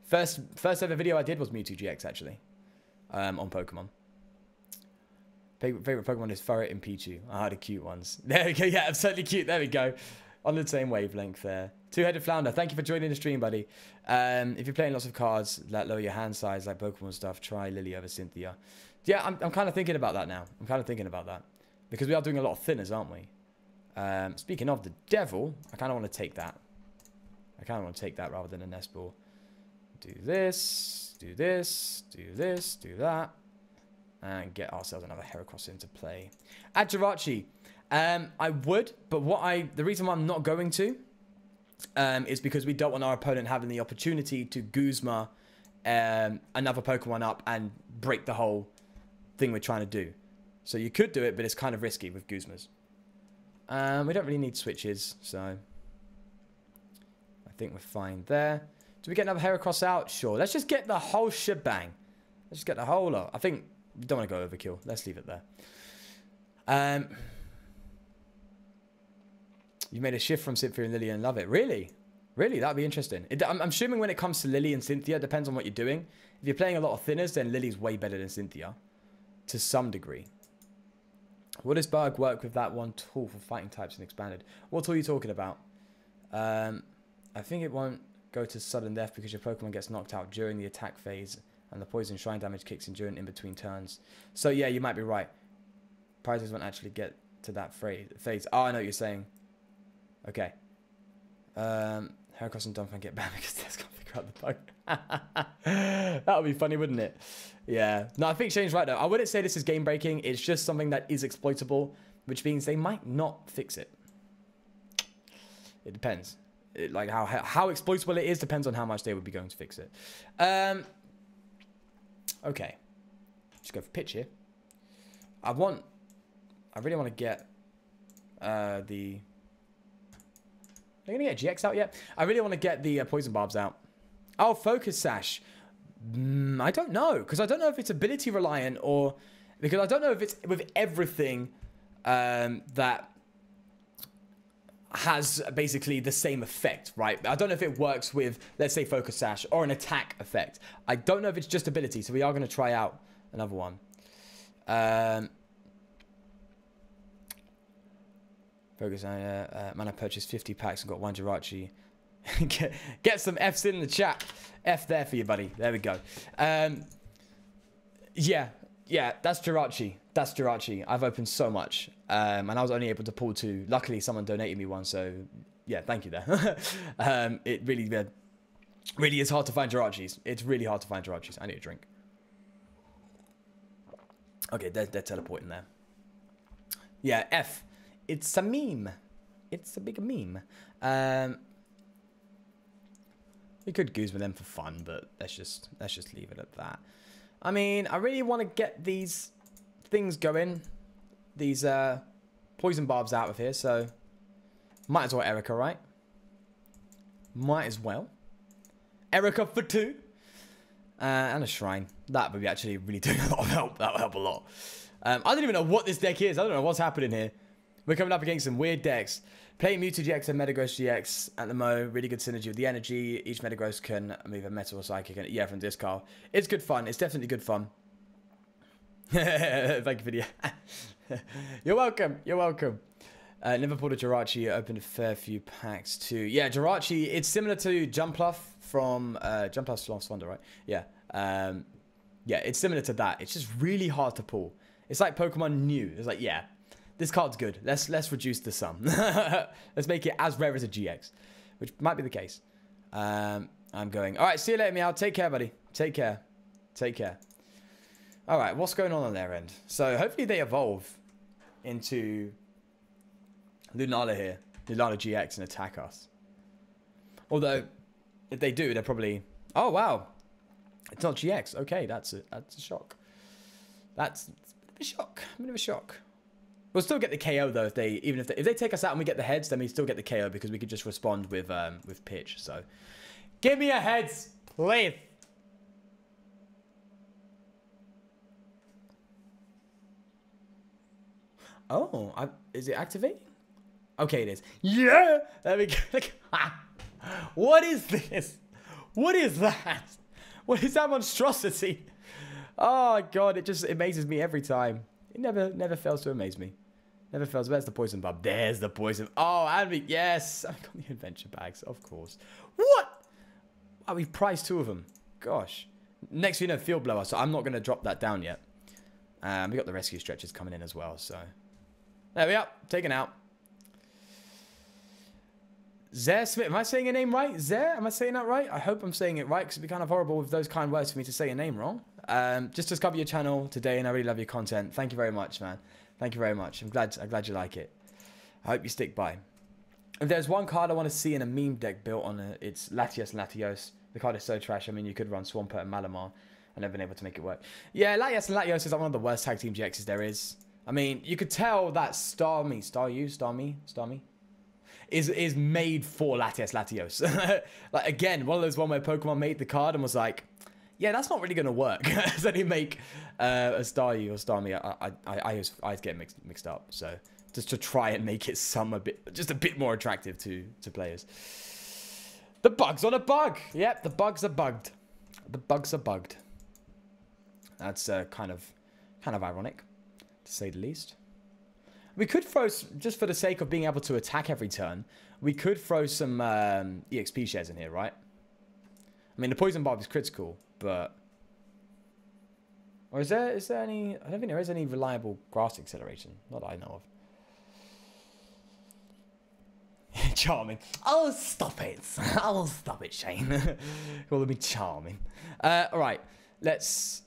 First ever video I did was Mewtwo GX, actually. On Pokemon. Favorite Pokemon is Ferret and Pichu. Ah, the cute ones. There we go. Yeah, absolutely cute. There we go. On the same wavelength there. Two-headed Flounder, thank you for joining the stream, buddy. If you're playing lots of cards that lower your hand size, like Pokemon stuff, try Lily over Cynthia. Yeah, I'm kind of thinking about that now. I'm kind of thinking about that. Because we are doing a lot of thinners, aren't we? Speaking of the devil, I kind of want to take that. I kind of want to take that rather than a nest ball. Do this, do this, do this, do that. And get ourselves another Heracross into play. Add Jirachi. I would, but the reason why I'm not going to is because we don't want our opponent having the opportunity to Guzma another Pokemon up and break the whole thing we're trying to do. So you could do it, but it's kind of risky with Guzmas. We don't really need switches, so I think we're fine there. Do we get another Heracross out? Sure. Let's just get the whole shebang. Let's just get the whole lot. I think we don't want to go overkill. Let's leave it there. You made a shift from Cynthia and Lily and love it. Really? Really? That'd be interesting. I'm assuming when it comes to Lily and Cynthia, it depends on what you're doing. If you're playing a lot of thinners, then Lily's way better than Cynthia. To some degree. Will this bug work with that one tool for fighting types and expanded? What tool are you talking about? I think it won't go to sudden death because your Pokemon gets knocked out during the attack phase and the poison shrine damage kicks in during in between turns. So yeah, you might be right. Prizes won't actually get to that phase. Oh, I know what you're saying. Okay. Heracross and Donphan get banned because Tess can't figure out the bug. That would be funny, wouldn't it? Yeah. No, I think Shane's right though. I wouldn't say this is game breaking. It's just something that is exploitable, which means they might not fix it. It depends. Like how exploitable it is depends on how much they would be going to fix it. Okay. Just go for pitch here. I really want to get the... Are you going to get GX out yet? I really want to get the Poison Barbs out. Oh, Focus Sash. I don't know. Because I don't know if it's ability reliant or... Because I don't know if it's with everything that has basically the same effect, right? I don't know if it works with, let's say, Focus Sash or an attack effect. I don't know if it's just ability. So we are going to try out another one. Focus on man, I purchased 50 packs and got one Jirachi. get some F's in the chat. F there for you, buddy. There we go. Yeah, that's Jirachi. That's Jirachi. I've opened so much. And I was only able to pull 2. Luckily, someone donated me one, so yeah, thank you there. It really is hard to find Jirachis. It's really hard to find Jirachis. I need a drink. Okay, they're teleporting there. Yeah, F. It's a meme. It's a big meme. We could goose with them for fun, but let's just leave it at that. I mean, I really want to get these things going. These poison barbs out of here, so might as well Erica, right? Might as well. Erica for 2. And a shrine. That would be actually really doing a lot of help. That would help a lot. I don't even know what this deck is. I don't know what's happening here. We're coming up against some weird decks. Playing Mewtwo GX and Metagross GX at the Mo. Really good synergy with the energy. Each Metagross can move a Metal or Psychic. And, yeah, from discard. It's good fun. It's definitely good fun. Thank you for the... You're welcome. You're welcome. Never pulled a Jirachi. Opened a fair few packs too. Yeah, Jirachi. It's similar to Jumpluff from Jumpluff's Last Wonder, right? Yeah. Yeah, it's similar to that. It's just really hard to pull. It's like Pokemon New. It's like, yeah, this card's good. Let's reduce the sum. Let's make it as rare as a GX, which might be the case. I'm going. All right, see you later, Meow. Take care, buddy. Take care. Take care. All right, what's going on their end? So hopefully they evolve into Lunala here. Lunala GX and attack us. Although, if they do, they're probably... Oh, wow. It's not GX. Okay, that's a shock. That's a bit of a shock. A bit of a shock. We'll still get the KO, though, if they take us out and we get the heads, then we still get the KO because we could just respond with pitch. So, give me a heads, please. Oh, is it activating? Okay, it is. Yeah! There we go. What is this? What is that? What is that monstrosity? Oh, God, it just amazes me every time. It never fails to amaze me. Never fails. Where's the poison bub? There's the poison. Oh, and yes. I got the adventure bags, of course. What? Oh, we've prized 2 of them. Gosh. Next, you know, field blower, so I'm not going to drop that down yet. We got the rescue stretches coming in as well, so... There we are. Taken out. Zer Smith. Am I saying your name right? Zer? Am I saying that right? I hope I'm saying it right because it'd be kind of horrible with those kind words for me to say your name wrong. Just discovered your channel today and I really love your content. Thank you very much, man. Thank you very much. I'm glad you like it. I hope you stick by. If there's one card I want to see in a meme deck built on it, it's Latios and Latios. The card is so trash. I mean, you could run Swampert and Malamar and never been able to make it work. Yeah, Latios and Latios is like one of the worst tag team GXs there is. I mean, you could tell that Starmie is made for Latios. Like, again, one of those where Pokemon made the card and was like, yeah, that's not really going to work. So they make a Staryu or Starmie. I always get mixed up. So just to try and make it just a bit more attractive to players. The bug's on a bug. Yep, the bugs are bugged. The bugs are bugged. That's kind of ironic, to say the least. We could throw, just for the sake of being able to attack every turn, we could throw some EXP shares in here, right? I mean, the poison barb is critical, but... Or is there any... I don't think there is any reliable grass acceleration. Not that I know of. Charming. Oh, stop it. Oh, stop it, Shane. Calling me charming. Alright, let's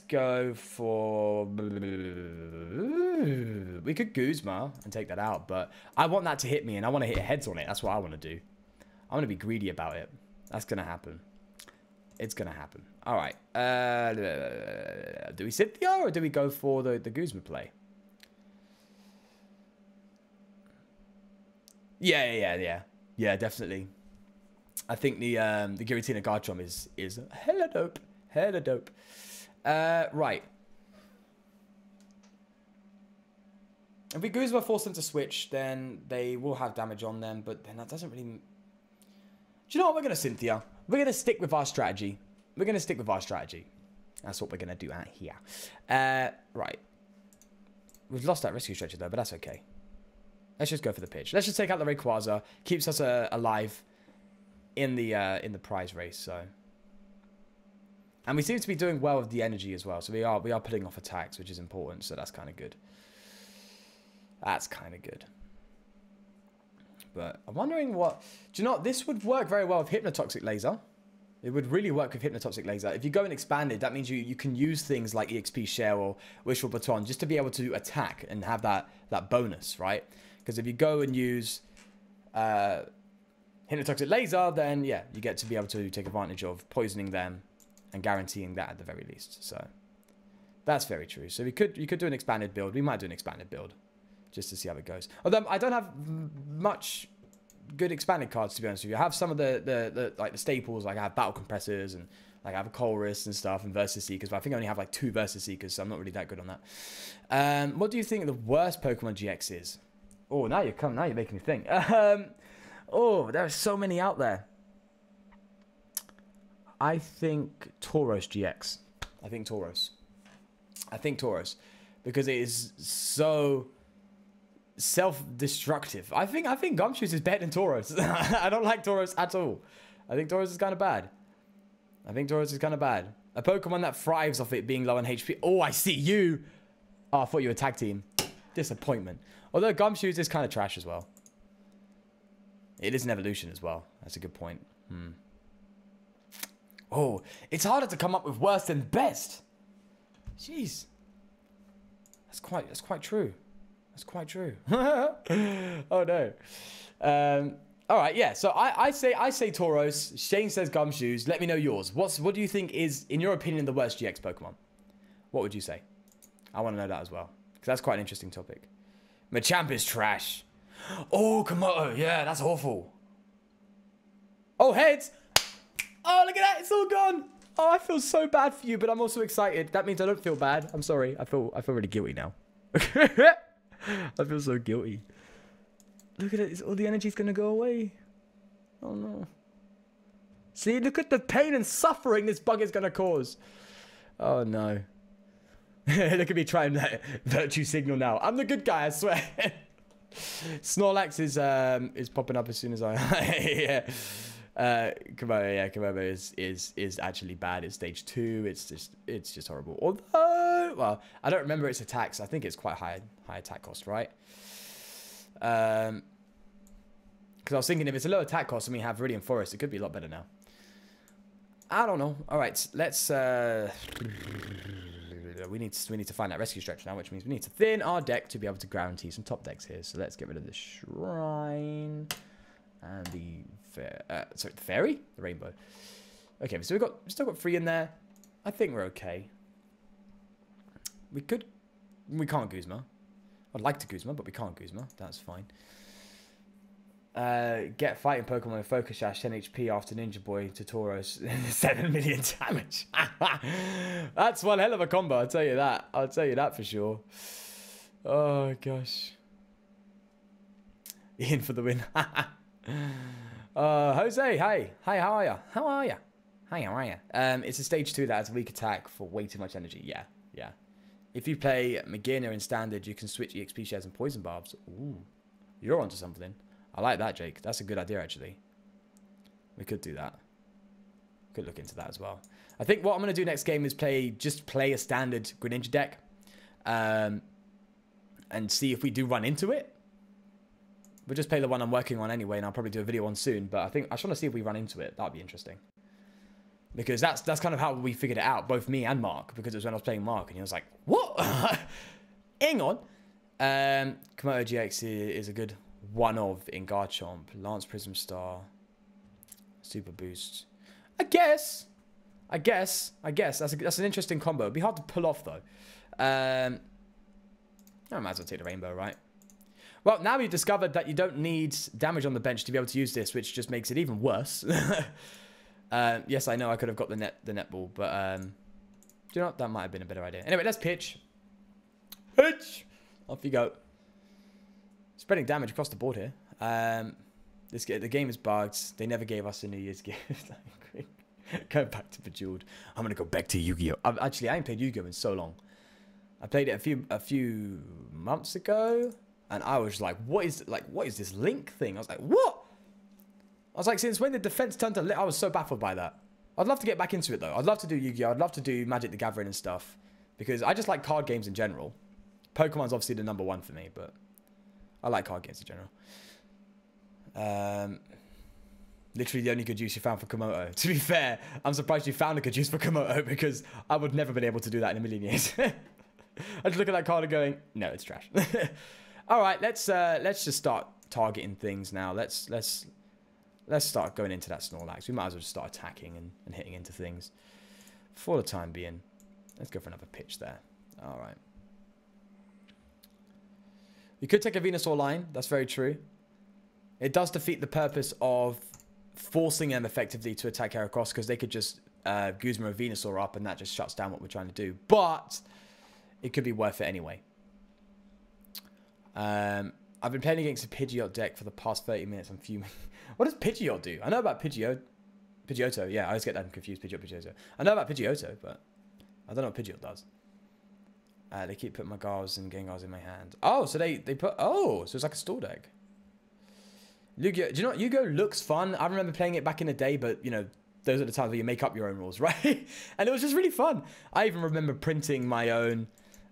go for... We could Guzma and take that out, but I want that to hit me, and I want to hit heads on it. That's what I want to do. I want to be greedy about it. That's going to happen. It's going to happen. All right. Do we Cynthia, or do we go for the Guzma play? Yeah, definitely. I think the Giratina Garchomp is hella dope. Hella dope. Right. If we Guzma force them to switch, then they will have damage on them, but then that doesn't really... Do you know what? We're going to Cynthia. We're going to stick with our strategy. We're going to stick with our strategy. That's what we're going to do out here. Right. We've lost that rescue stretcher, though, but that's okay. Let's just go for the pitch. Let's just take out the Rayquaza. Keeps us alive in the prize race, so... And we seem to be doing well with the energy as well. So we are putting off attacks, which is important. So that's kind of good. That's kind of good. But I'm wondering what... Do you know what? This would work very well with Hypnotoxic Laser. It would really work with Hypnotoxic Laser. If you go and expanded, that means you can use things like EXP Share or Wishful Baton just to be able to attack and have that bonus, right? Because if you go and use Hypnotoxic Laser, then yeah, you get to be able to take advantage of poisoning them and guaranteeing that at the very least. So that's very true. So you could do an expanded build. We might do an expanded build just to see how it goes. Although I don't have much good expanded cards, to be honest with you. I have some of the like the staples, like I have Battle Compressors and like I have a Colress and stuff and Versus Seekers, but I think I only have like 2 Versus Seekers, so I'm not really that good on that. What do you think the worst Pokemon GX is? Oh, now you're making me think. Oh, there are so many out there. I think Tauros GX. I think Tauros. Because it is so self-destructive. I think Gumshoes is better than Tauros. I don't like Tauros at all. I think Tauros is kind of bad. A Pokemon that thrives off it being low on HP. Oh, I see you. Oh, I thought you were a tag team. Disappointment. Although Gumshoes is kind of trash as well. It is an evolution as well. That's a good point. Oh, it's harder to come up with worse than best. Jeez. That's quite true. That's quite true. Oh no. All right, yeah. So I say Tauros. Shane says Gumshoes. Let me know yours. What do you think is, in your opinion, the worst GX Pokemon? What would you say? I want to know that as well, because that's quite an interesting topic. Machamp is trash. Oh, Komodo. Yeah, that's awful. Oh, heads. Oh, look at that. It's all gone. Oh, I feel so bad for you, but I'm also excited. That means I don't feel bad. I'm sorry. I feel really guilty now. I feel so guilty. Look at it. All the energy's going to go away. Oh, no. See, look at the pain and suffering this bug is going to cause. Oh, no. Look at me trying that virtue signal now. I'm the good guy, I swear. Snorlax is popping up as soon as I... yeah. Komodo is actually bad. It's stage 2. It's just horrible. Although, well, I don't remember its attacks. I think it's quite high attack cost, right? Because I was thinking if it's a low attack cost and we have Viridian Forest, it could be a lot better now. I don't know. All right, let's. We need to find that rescue stretch now, which means we need to thin our deck to be able to guarantee some top decks here. So let's get rid of the shrine and the the fairy, the rainbow. Okay, so we've still got 3 in there. I think we're okay. We can't Guzma. I'd like to Guzma, but we can't Guzma. That's fine. Get fighting Pokemon with Focus Sash, 10 HP after Ninja Boy to Tauros, 7 million damage. That's one hell of a combo, I'll tell you that. I'll tell you that for sure. Oh, gosh. Ian for the win. Jose, hey. Hi, how are you? Hi, how are you? It's a stage 2 that has weak attack for way too much energy. Yeah. If you play Magina in Standard, you can switch EXP shares and Poison Barbs. Ooh, you're onto something. I like that, Jake. That's a good idea, actually. We could do that. Could look into that as well. I think what I'm going to do next game is just play a standard Greninja deck. And see if we do run into it. We'll just play the one I'm working on anyway, and I'll probably do a video on soon. But I just want to see if we run into it. That'd be interesting. Because that's kind of how we figured it out, both me and Mark. Because it was when I was playing Mark, and he was like, what? Hang on. Komodo GX is a good one of in Garchomp. Lance Prism Star. Super Boost. I guess. That's an interesting combo. It'd be hard to pull off, though. I might as well take the rainbow, right? Well, now we've discovered that you don't need damage on the bench to be able to use this, which just makes it even worse. Yes, I know I could have got the netball, but do you know what? That might have been a better idea. Anyway, let's pitch. Pitch! Off you go. Spreading damage across the board here. The game is bugged. They never gave us a New Year's gift. Go back to Bejeweled. I'm gonna go back to Yu-Gi-Oh. Actually, I ain't played Yu-Gi-Oh in so long. I played it a few months ago, and I was like, what is this Link thing? I was like, what? I was like, since when did defense turn to Link? I was so baffled by that. I'd love to get back into it though. I'd love to do Yu-Gi-Oh. I'd love to do Magic the Gathering and stuff, because I just like card games in general. Pokemon's obviously the #1 for me, but I like card games in general. Literally the only good use you found for Komodo. To be fair, I'm surprised you found a good use for Komodo because I would never been able to do that in a million years. I just look at that card and going, no, it's trash. All right, let's just start targeting things now. Let's start going into that Snorlax. We might as well just start attacking and hitting into things. For the time being, let's go for another pitch there. All right. We could take a Venusaur line. That's very true. It does defeat the purpose of forcing them effectively to attack Heracross because they could just Guzma a Venusaur up and that just shuts down what we're trying to do. But it could be worth it anyway. I've been playing against a Pidgeot deck for the past 30 minutes. I'm fuming. What does Pidgeot do? I know about Pidgeotto. Yeah, I always get that confused. Pidgeotto. I know about Pidgeotto, but I don't know what Pidgeot does. They keep putting my Gars and Gengars in my hand. Oh, so they put... Oh, so it's like a store deck. Yu-Gi-Oh! Do you know what? Yu-Gi-Oh! Looks fun. I remember playing it back in the day, but, you know, those are the times where you make up your own rules, right? And it was just really fun. I even remember printing my own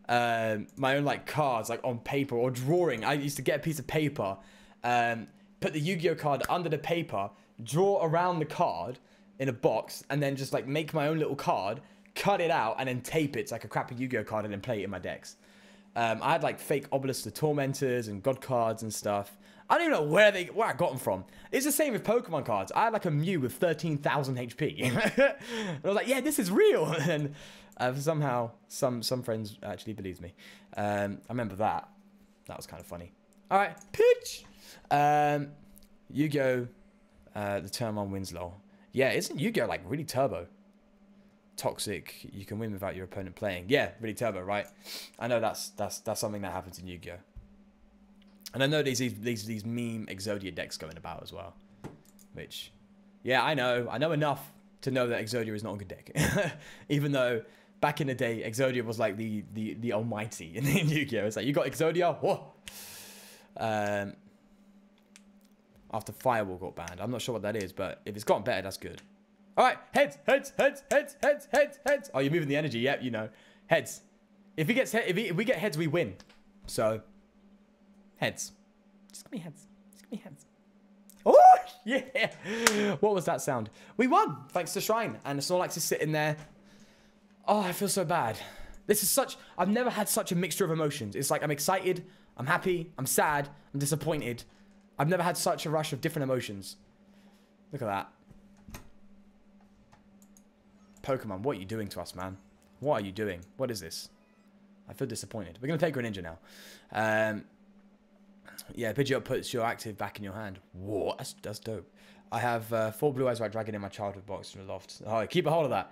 like cards like on paper or drawing. I used to get a piece of paper, put the Yu-Gi-Oh! Card under the paper, draw around the card in a box, and then just like make my own little card, cut it out, and then tape it to like a crappy Yu-Gi-Oh! Card and then play it in my decks. I had like fake Obelisk the Tormentors and God cards and stuff. I don't even know where I got them from. It's the same with Pokemon cards. I had like a Mew with 13,000 HP. And I was like, yeah, this is real. And somehow some friends actually believed me. I remember that. That was kind of funny. All right, pitch. Yu-Gi-Oh! The turn 1 Winslow. Yeah, isn't Yu-Gi-Oh! Like really turbo? Toxic, you can win without your opponent playing. Yeah, really turbo, right? I know that's something that happens in Yu-Gi-Oh! And I know these meme Exodia decks going about as well. Which, yeah, I know enough to know that Exodia is not a good deck. Even though back in the day, Exodia was like the almighty in Yu-Gi-Oh! It's like, you got Exodia? Whoa! After Firewall got banned. I'm not sure what that is, but if it's gotten better, that's good. All right, heads. Oh, you're moving the energy. Yep, you know. Heads. If we get heads, we win. So, heads. Just give me heads. Oh, yeah. What was that sound? We won, thanks to Shrine. And the Snorlax is sitting there. Oh, I feel so bad. I've never had such a mixture of emotions. It's like I'm excited, I'm happy, I'm sad, I'm disappointed. I've never had such a rush of different emotions. Look at that. Pokemon, what are you doing to us, man? What are you doing? What is this? I feel disappointed. We're going to take Greninja now. Yeah, Pidgeot puts your active back in your hand. Whoa, that's dope. I have 4 Blue Eyes White Dragon in my childhood box in the loft. Oh, keep a hold of that.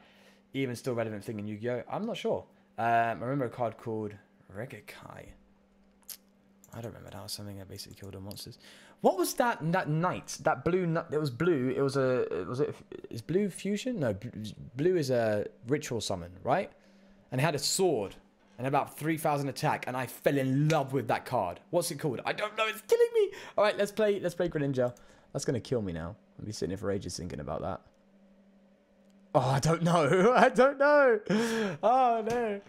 Even still relevant thing in Yu-Gi-Oh! I'm not sure. I remember a card called Regikai. I don't remember. That was something that basically killed all monsters. What was that knight? That blue nut? It was blue. It was is blue fusion? No, blue is a ritual summon, right? And it had a sword and about 3,000 attack, and I fell in love with that card. What's it called? I don't know. It's killing me. All right, let's play Greninja. That's gonna kill me now. I'll be sitting here for ages thinking about that. Oh, I don't know. I don't know. Oh no.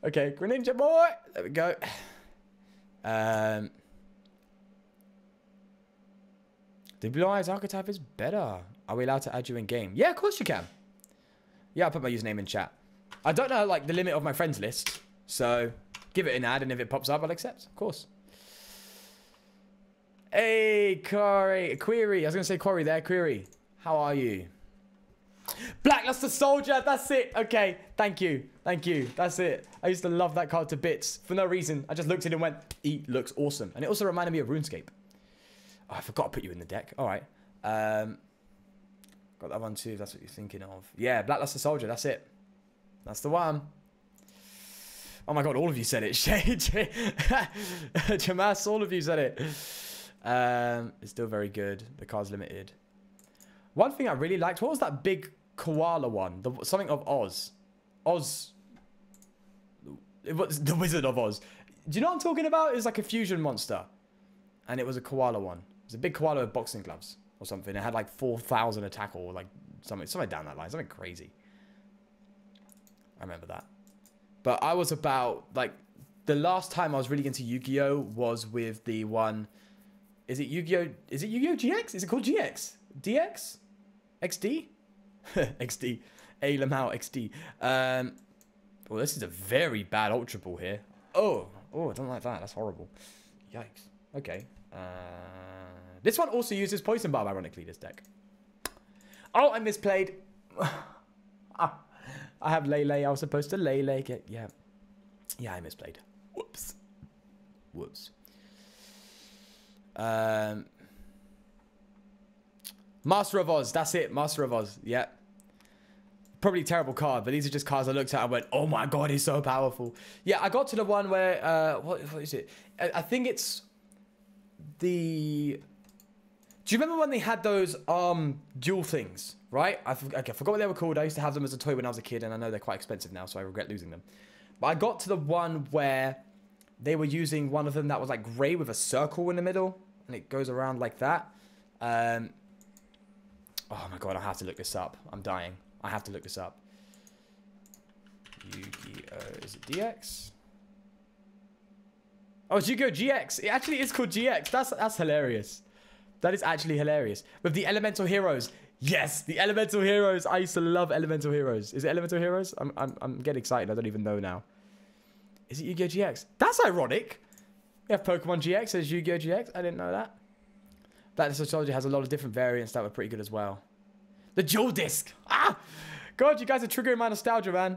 Okay, Greninja boy. There we go. The Blue Eyes archetype is better. Are we allowed to add you in game? Yeah, of course you can. Yeah, I'll put my username in chat. I don't know like the limit of my friends list, so give it an add, and if it pops up, I'll accept. Of course. Hey, Corey, Query. I was gonna say Corey there. Query, how are you? Blackluster Soldier. That's it. Okay, thank you. That's it. I used to love that card to bits for no reason. I just looked at it and went, he looks awesome. And it also reminded me of RuneScape. Oh, I forgot to put you in the deck. All right. Got that one too, if that's what you're thinking of. Yeah, Blackluster Soldier. That's it. That's the one. Oh my god, all of you said it. Jamas, all of you said it. It's still very good. The card's limited. One thing I really liked, what was that big koala one? Something of Oz. It was the Wizard of Oz. Do you know what I'm talking about? It was like a fusion monster. And it was a koala one. It was a big koala with boxing gloves or something. It had like 4,000 attack or like something down that line. Something crazy. I remember that. But I was about, like, the last time I was really into Yu-Gi-Oh! Was with the one... Is it Yu-Gi-Oh! GX? Is it called GX? DX? XD? XD. A Lamau XD. Well, this is a very bad Ultra Ball here. Oh, I don't like that. That's horrible. Yikes. Okay. This one also uses Poison Barb, ironically, this deck. Oh, I misplayed. I have Lele. I was supposed to Lele get... Yeah. Yeah, I misplayed. Whoops. Whoops. Master of Oz. That's it. Master of Oz. Yeah. Probably terrible card, but these are just cards I looked at and went, oh my god, he's so powerful. Yeah, I got to the one where... what is it? I think it's... the... Do you remember when they had those dual things, right? I forgot what they were called. I used to have them as a toy when I was a kid, and I know they're quite expensive now, so I regret losing them. But I got to the one where they were using one of them that was like grey with a circle in the middle, and it goes around like that. Oh my god, I have to look this up. I'm dying. I have to look this up. Yu-Gi-Oh! Is it DX? Oh, it's Yu-Gi-Oh! GX. It actually is called GX. That's hilarious. That is actually hilarious. With the Elemental Heroes. Yes, the Elemental Heroes. I used to love Elemental Heroes. Is it Elemental Heroes? I'm getting excited. I don't even know now. Is it Yu-Gi-Oh! GX? That's ironic. We have Pokemon GX as Yu-Gi-Oh! GX. I didn't know that. That Astrology has a lot of different variants that were pretty good as well. The Dual Disc. Ah! God, you guys are triggering my nostalgia, man.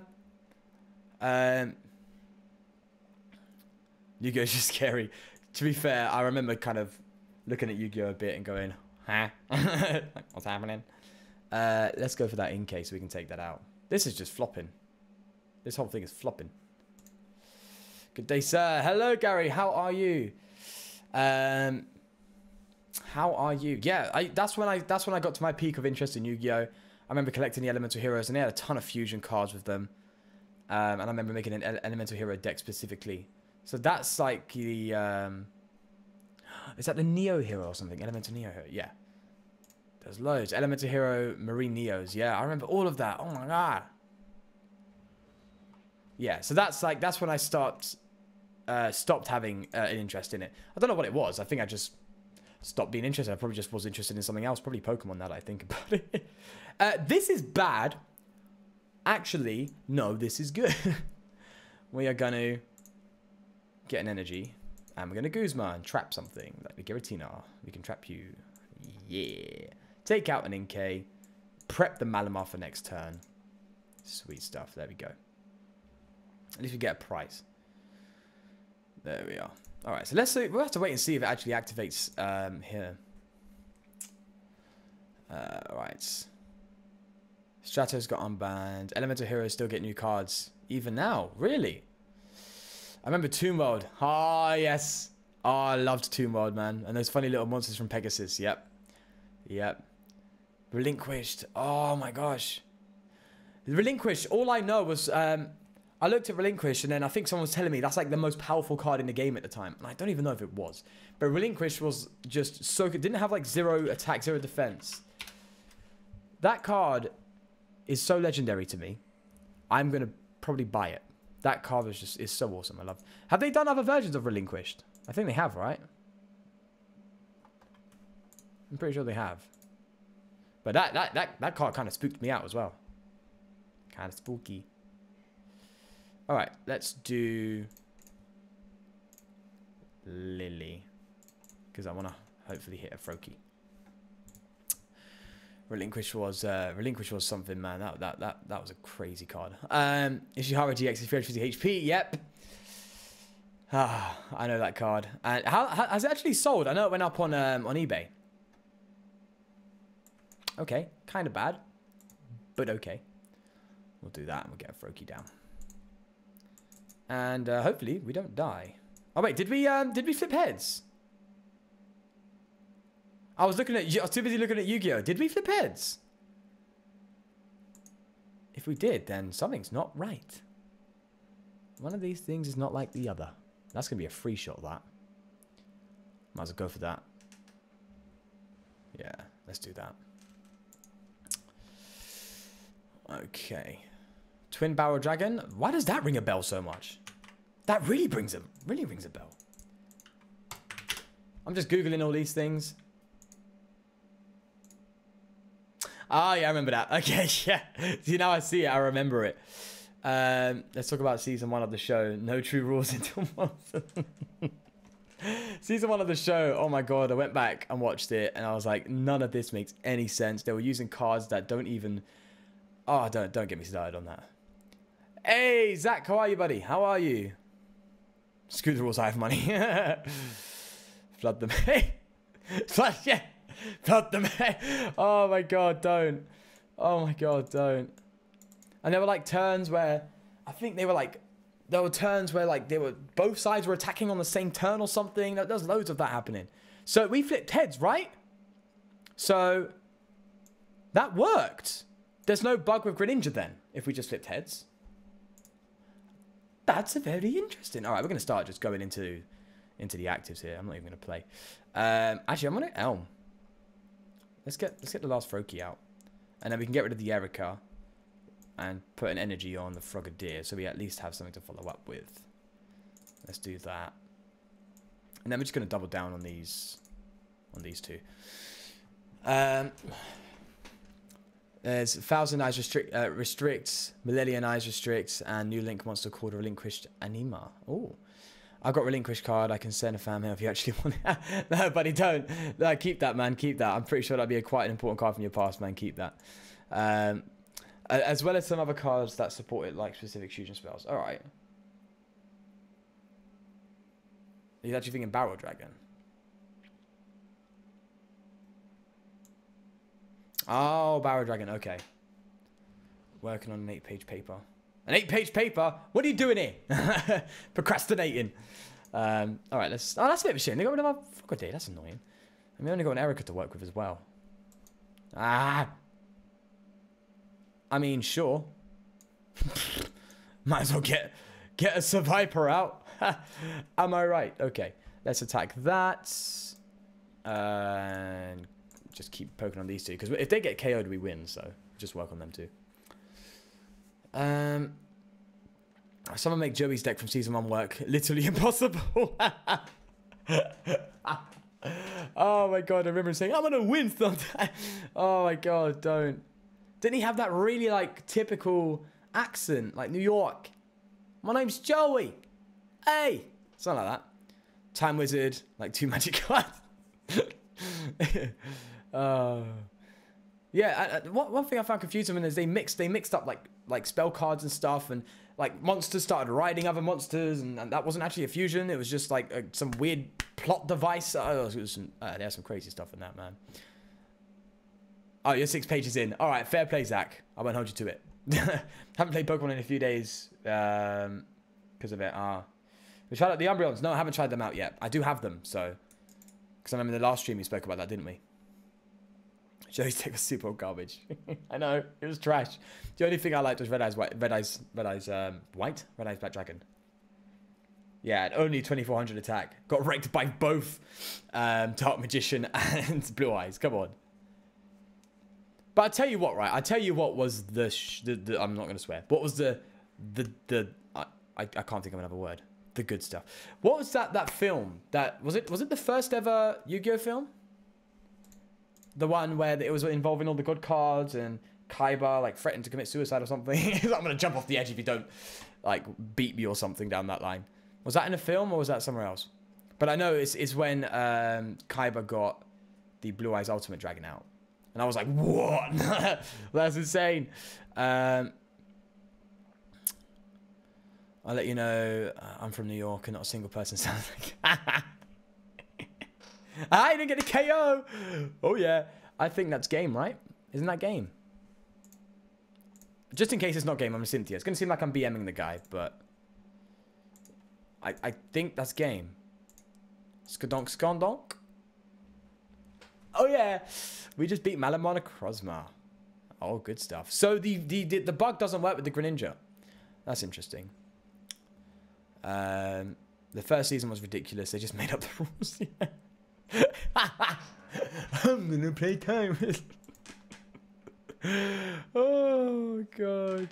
Yu-Gi-Oh's just scary. To be fair, I remember kind of looking at Yu-Gi-Oh! A bit and going, huh? Like, what's happening? Let's go for that in case we can take that out. This is just flopping. This whole thing is flopping. Good day, sir. Hello, Gary. How are you? How are you? Yeah, that's when I got to my peak of interest in Yu-Gi-Oh! I remember collecting the Elemental Heroes, and they had a ton of fusion cards with them. And I remember making an Elemental Hero deck specifically. So that's like the... is that the Neo Hero or something? Elemental Neo Hero, yeah. There's loads. Elemental Hero, Marine Neos. Yeah, I remember all of that. Oh my god. Yeah, so that's when I stopped having an interest in it. I don't know what it was. I think I just stopped being interested. I probably just was interested in something else. Probably Pokemon, now that I think about it. This is bad. Actually, no, this is good. We are going to get an energy. And we're going to Guzma and trap something. Like the Giratina. We can trap you. Yeah. Take out an Inkay. Prep the Malamar for next turn. Sweet stuff. There we go. At least we get a price. There we are. Alright, so let's see. We'll have to wait and see if it actually activates here. Alright. Strato's got unbanned. Elemental Heroes still get new cards. Even now. Really? I remember Tomb World. Ah, yes. Oh, I loved Tomb World, man. And those funny little monsters from Pegasus. Yep. Yep. Relinquished. Oh, my gosh. Relinquished. All I know was... I looked at Relinquish, and then I think someone was telling me that's like the most powerful card in the game at the time. And I don't even know if it was. But Relinquish was just so good. Didn't have like 0 attack, 0 defense. That card is so legendary to me. I'm going to probably buy it. That card is so awesome. I love. Have they done other versions of Relinquished? I think they have, right? I'm pretty sure they have. But that card kind of spooked me out as well. Kind of spooky. Alright, let's do Lily. Because I want to hopefully hit a Froakie. Relinquish was something, man. That was a crazy card. Ishihara GX is 350 HP. Yep. Ah, I know that card. And how has it actually sold? I know it went up on eBay. Okay, kind of bad, but okay. We'll do that and we'll get a Froakie down. And hopefully we don't die. Oh wait, did we flip heads? I was too busy looking at Yu-Gi-Oh! Did we flip heads? If we did, then something's not right. One of these things is not like the other. That's gonna be a free shot, that. Might as well go for that. Yeah, let's do that. Okay. Twin Barrel Dragon. Why does that ring a bell so much? That really rings a bell. I'm just Googling all these things. Oh, yeah, I remember that. Okay, yeah. See, now I see it. I remember it. Let's talk about season 1 of the show. No true rules until months. Season 1 of the show. Oh, my God. I went back and watched it, and I was like, none of this makes any sense. They were using cards that don't even... Oh, don't get me started on that. Hey, Zach, how are you, buddy? How are you? Screw the rules, I have money. Flood them. Hey. Flood, yeah. Flood them. Oh my god, don't. Oh my god, don't. And there were like turns where I think they were like there were turns where like they were both sides were attacking on the same turn or something. There's loads of that happening. So we flipped heads, right? So that worked. There's no bug with Greninja then if we just flipped heads. That's a very interesting. All right, we're gonna start just going into the actives here. I'm not even gonna play. Actually, I'm gonna Elm. Let's get the last Froakie out, and then we can get rid of the Erica, and put an energy on the Frogadier, so we at least have something to follow up with. Let's do that, and then we're just gonna double down on these two. There's Thousand Eyes restricts, Millennium Eyes restricts, and new Link monster called Relinquished Anima. Oh. I got relinquished card. I can send a fan mail if you actually want it. No, buddy, don't. No, keep that, man. Keep that. I'm pretty sure that'd be quite an important card from your past, man. Keep that. As well as some other cards that support it, like specific fusion spells. All right. He's actually thinking Barrel Dragon. Oh, Barrel Dragon. Okay. Working on an 8-page paper. An 8-page paper? What are you doing here? Procrastinating. All right, let's... Oh, that's a bit of a shame. They got rid of our Frogadier. That's annoying. And we only got an Erica to work with as well. Ah. I mean, sure. Might as well get a Survivor out. Am I right? Okay. Let's attack that. And just keep poking on these two. Because if they get KO'd, we win. So just work on them too. Someone make Joey's deck from season 1 work. Literally impossible. Oh my god, I remember him saying, I'm gonna win sometime. Oh my god, don't. Didn't he have that really like typical accent, like New York? My name's Joey. Hey! Something like that. Time Wizard, like 2 magic cards. Yeah, one thing I found confusing is they mixed up like spell cards and stuff, and like monsters started riding other monsters, and that wasn't actually a fusion. It was just like some weird plot device. There's some crazy stuff in that, man. Oh, you're 6 pages in. All right, fair play, Zach. I won't hold you to it. Haven't played Pokemon in a few days because of it. We tried out the Umbreons. No, I haven't tried them out yet. I do have them, so because I remember the last stream we spoke about that, didn't we? Joey's deck was super garbage. I know, it was trash. The only thing I liked was Red Eyes Black Dragon. Yeah, and only 2400 attack. Got wrecked by both Dark Magician and Blue Eyes. Come on. But I tell you what, right? I tell you what was the I'm not gonna swear. What was I can't think of another word. The good stuff. What was that film? Was it the first ever Yu-Gi-Oh film? The one where it was involving all the good cards and Kaiba like threatened to commit suicide or something. I'm gonna jump off the edge if you don't like beat me or something down that line. Was that in a film or was that somewhere else? But I know it's when Kaiba got the Blue Eyes Ultimate Dragon out, and I was like, what? That's insane. I'll let you know. I'm from New York, and not a single person sounds like. I didn't get a KO. Oh, yeah. I think that's game, right? Isn't that game? Just in case it's not game, I'm a Cynthia. It's going to seem like I'm BMing the guy, but I think that's game. Skadonk Skondonk. Oh, yeah. We just beat Malamon Crozma. Oh, good stuff. So the bug doesn't work with the Greninja. That's interesting. The first season was ridiculous. They just made up the rules. I'm gonna play time. Oh god.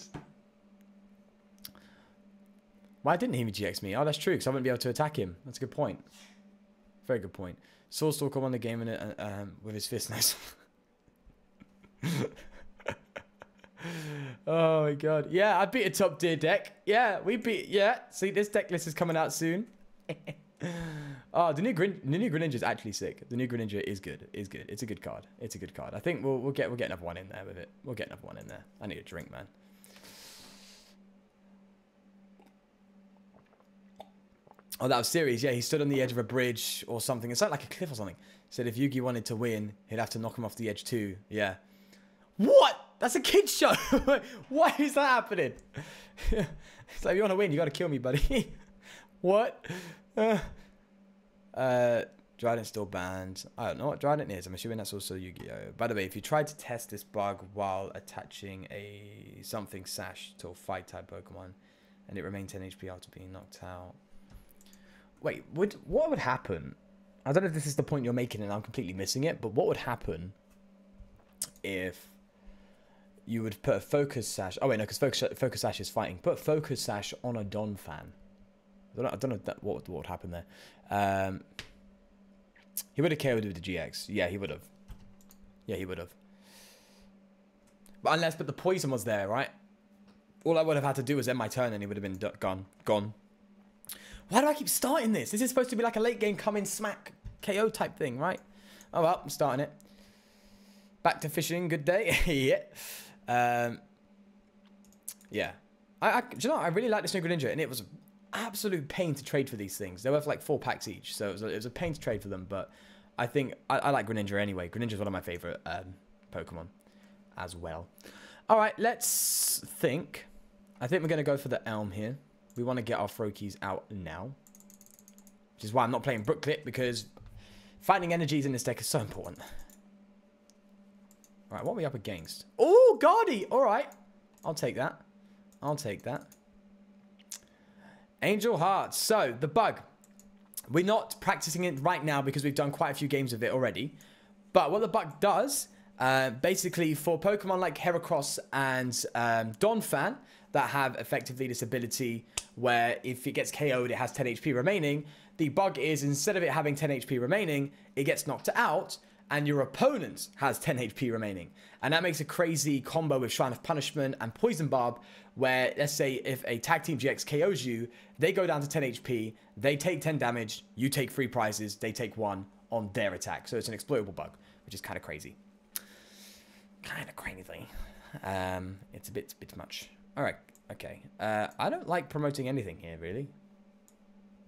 Why didn't he GX me? Oh, that's true, because I wouldn't be able to attack him. That's a good point. Very good point. Soul Stalker won the game in it, with his fist. Nice. Oh my god. Yeah, I beat a top tier deck. Yeah, we beat. Yeah. See, this deck list is coming out soon. Oh, the new Greninja is actually sick. The new Greninja is good. It's good. It's a good card. It's a good card. I think we'll get another one in there with it. We'll get another one in there. I need a drink, man. Oh, that was serious. Yeah, he stood on the edge of a bridge or something. It's like a cliff or something. Said if Yugi wanted to win, he'd have to knock him off the edge too. Yeah. What? That's a kid's show. Why is that happening? It's like, if you want to win, you got to kill me, buddy. What? Dryden's still banned. I don't know what Dryden is. I'm assuming that's also Yu-Gi-Oh. By the way, if you tried to test this bug while attaching a something sash to a fight type Pokemon and it remained 10 HP after being knocked out. Wait, what would happen? I don't know if this is the point you're making and I'm completely missing it, but what would happen if you would put a focus sash? Oh wait, no, because focus sash is fighting. Put a focus sash on a Don fan. I don't know what would happen there. He would have KO'd with the GX. Yeah, he would have. Yeah, he would have. But the poison was there, right? All I would have had to do was end my turn and he would have been gone. Why do I keep starting this? This is supposed to be like a late game come in smack KO type thing, right? Oh well, I'm starting it. Back to fishing. Good day. Yeah. Yeah. Do you know what? I really like this new Greninja, and it was an absolute pain to trade for these things. They're worth like 4 packs each, so it was a pain to trade for them. But I think I like Greninja anyway. Greninja is one of my favorite Pokemon as well. All right, let's think. I think we're gonna go for the Elm here. We want to get our Froakies out now, which is why I'm not playing Brooklet, because finding energies in this deck is so important. All right, what are we up against? Oh, Guardy! All right, I'll take that. I'll take that. Angel Hearts. So, the bug. We're not practicing it right now because we've done quite a few games of it already. But what the bug does, basically for Pokemon like Heracross and Donphan that have effectively this ability where if it gets KO'd, it has 10 HP remaining. The bug is, instead of it having 10 HP remaining, it gets knocked out and your opponent has 10 HP remaining. And that makes a crazy combo with Shrine of Punishment and Poison Barb, where, let's say, if a Tag Team GX KOs you, they go down to 10 HP, they take 10 damage, you take 3 prizes, they take 1 on their attack. So it's an exploitable bug, which is kind of crazy. Kind of crazy. It's a bit much. All right, okay. I don't like promoting anything here, really.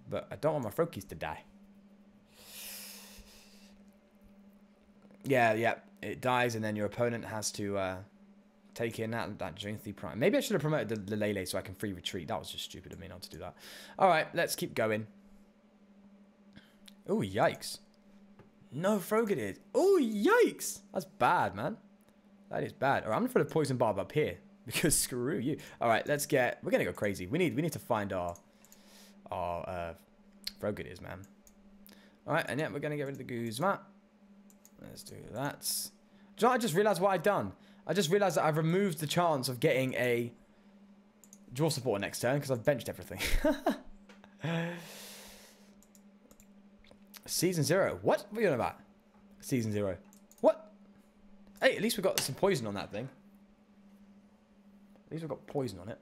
But I don't want my Froakies to die. Yeah, it dies, and then your opponent has to take in that Jinthy Prime. Maybe I should have promoted the Lele so I can free retreat. That was just stupid of me not to do that. All right, let's keep going. Oh, yikes. No Frogadier. Oh, yikes. That's bad, man. That is bad. All right, I'm going to put a Poison Barb up here because screw you. All right, we're going to go crazy. We need to find our Frogadiers, man. All right, and yeah, we're going to get rid of the Guzma. Let's do that. Do you know, I just realized what I've done. I just realized that I've removed the chance of getting a draw supporter next turn because I've benched everything. Season 0. What are you on about? Season 0. What? Hey, at least we got some poison on that thing. At least we've got poison on it.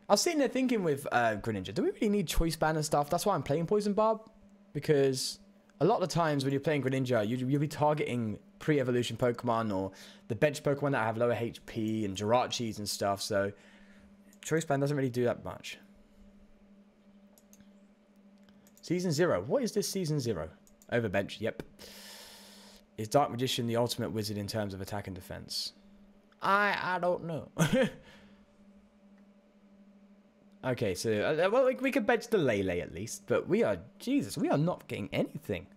I was sitting there thinking with Greninja, do we really need choice ban and stuff? That's why I'm playing Poison Barb. Because a lot of the times when you're playing Greninja, you'll be targeting pre-evolution Pokemon or the bench Pokemon that have lower HP and Jirachis and stuff. So choice ban doesn't really do that much. Season 0. What is this Season 0? Overbench. Yep. Is Dark Magician the ultimate wizard in terms of attack and defense? I don't know. Okay, so well, we could bench the Lele at least, but we are not getting anything.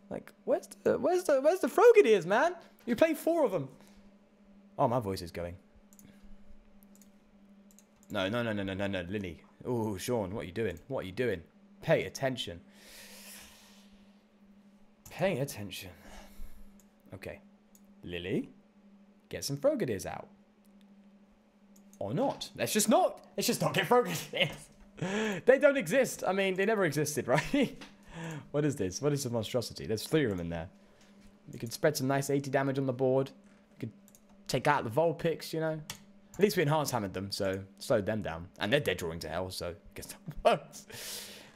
Like, where's the Frogadiers, man? You play 4 of them. Oh, my voice is going. No, Lily. Oh, Sean, what are you doing? What are you doing? Pay attention. Pay attention. Okay, Lily, get some Frogadiers out. Or not. Let's just not get Frogadiers. They don't exist. I mean, they never existed, right? What is this? What is the monstrosity? There's 3 of them in there. We could spread some nice 80 damage on the board. We could take out the Vulpix, you know. At least we enhanced hammered them, so slowed them down. And they're dead drawing to hell, so I guess that works.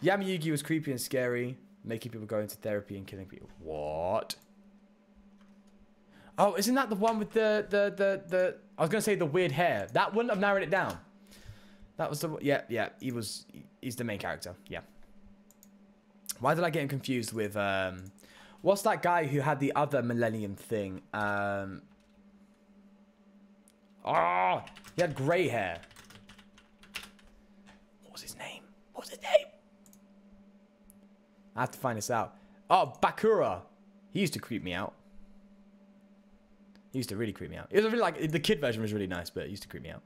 Yamayugi was creepy and scary, making people go into therapy and killing people. What? Oh, isn't that the one with the I was gonna say the weird hair. That wouldn't have narrowed it down. That was the yeah. He's the main character. Yeah. Why did I get him confused with what's that guy who had the other Millennium thing? Oh, he had grey hair. What was his name? What was his name? I have to find this out. Oh, Bakura. He used to creep me out. He used to really creep me out. It was really like the kid version was really nice, but it used to creep me out.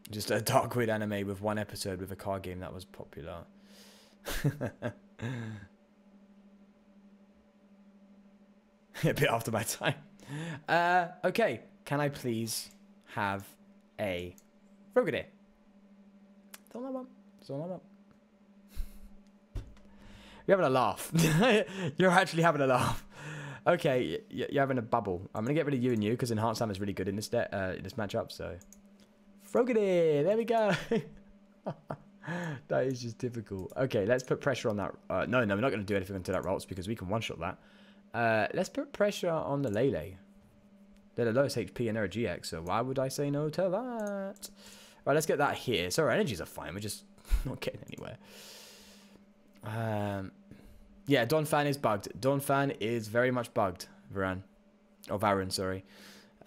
Just a dark weird anime with one episode with a card game that was popular. A bit after my time. Okay, can I please have a Frogadier? That's all I want. That's all I want. You're having a laugh. You're actually having a laugh. Okay, you're having a bubble. I'm gonna get rid of you and you because Enhanced Hammer is really good in this matchup. So, Frogadier, there we go. That is just difficult. Okay, let's put pressure on that. No, we're not going to do anything until that rolls because we can one-shot that. Let's put pressure on the Lele. They're the lowest HP and they're a GX, so why would I say no to that? Right, let's get that here. So our energies are fine. We're just not getting anywhere. Yeah, Donphan is bugged. Donphan is very much bugged, Varan. Or Varen, sorry.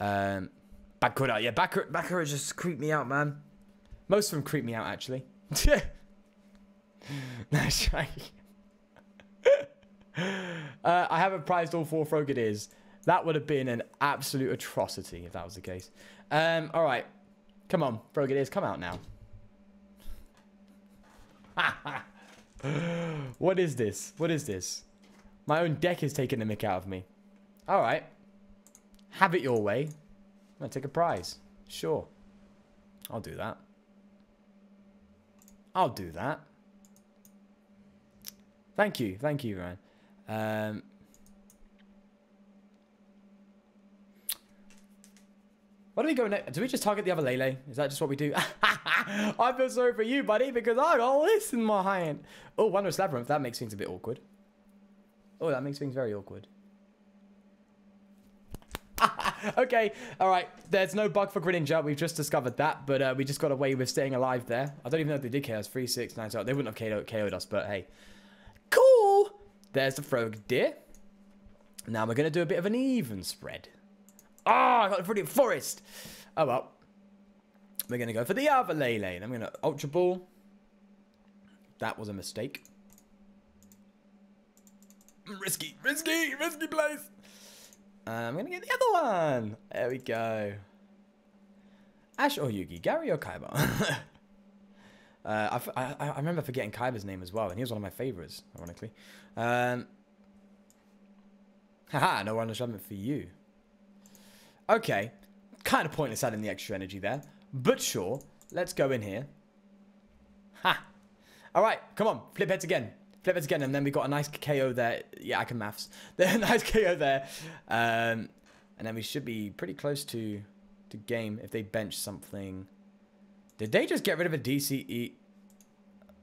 Bakura. Yeah, Bakura just creeped me out, man. Most of them creep me out, actually. Nice try. I haven't prized all 4 Frogadiers. That would have been an absolute atrocity if that was the case. All right. Come on, Frogadiers, come out now. What is this? What is this? My own deck is taking the mick out of me. All right. Have it your way. I'm going to take a prize. Sure. I'll do that. I'll do that. Thank you, Ryan. What do we go next? Do we just target the other Lele? Is that just what we do? I feel sorry for you, buddy, because I got this in my hand. Oh, Wondrous Labyrinth. That makes things a bit awkward. Oh, that makes things very awkward. Okay, all right. There's no bug for Greninja. We've just discovered that, but we just got away with staying alive there. I don't even know if they did KO us. 3, 6, 9, so they wouldn't have KO'd us, but hey. Cool! There's the Frogadier. Now we're going to do a bit of an even spread. Oh, I got the brilliant Forest. Oh, well. We're going to go for the other Lele. I'm going to Ultra Ball. That was a mistake. Risky place. I'm going to get the other one. There we go. Ash or Yugi? Gary or Kaiba? I remember forgetting Kaiba's name as well, and he was one of my favorites, ironically. Haha, no Wondrous Labyrinth for you. Okay. Kind of pointless adding the extra energy there. But sure. Let's go in here. Ha! Alright, come on. Flip heads again. Flip heads again, and then we got a nice KO there. Yeah, I can maths. There's a nice KO there. And then we should be pretty close to game if they bench something. Did they just get rid of a DCE?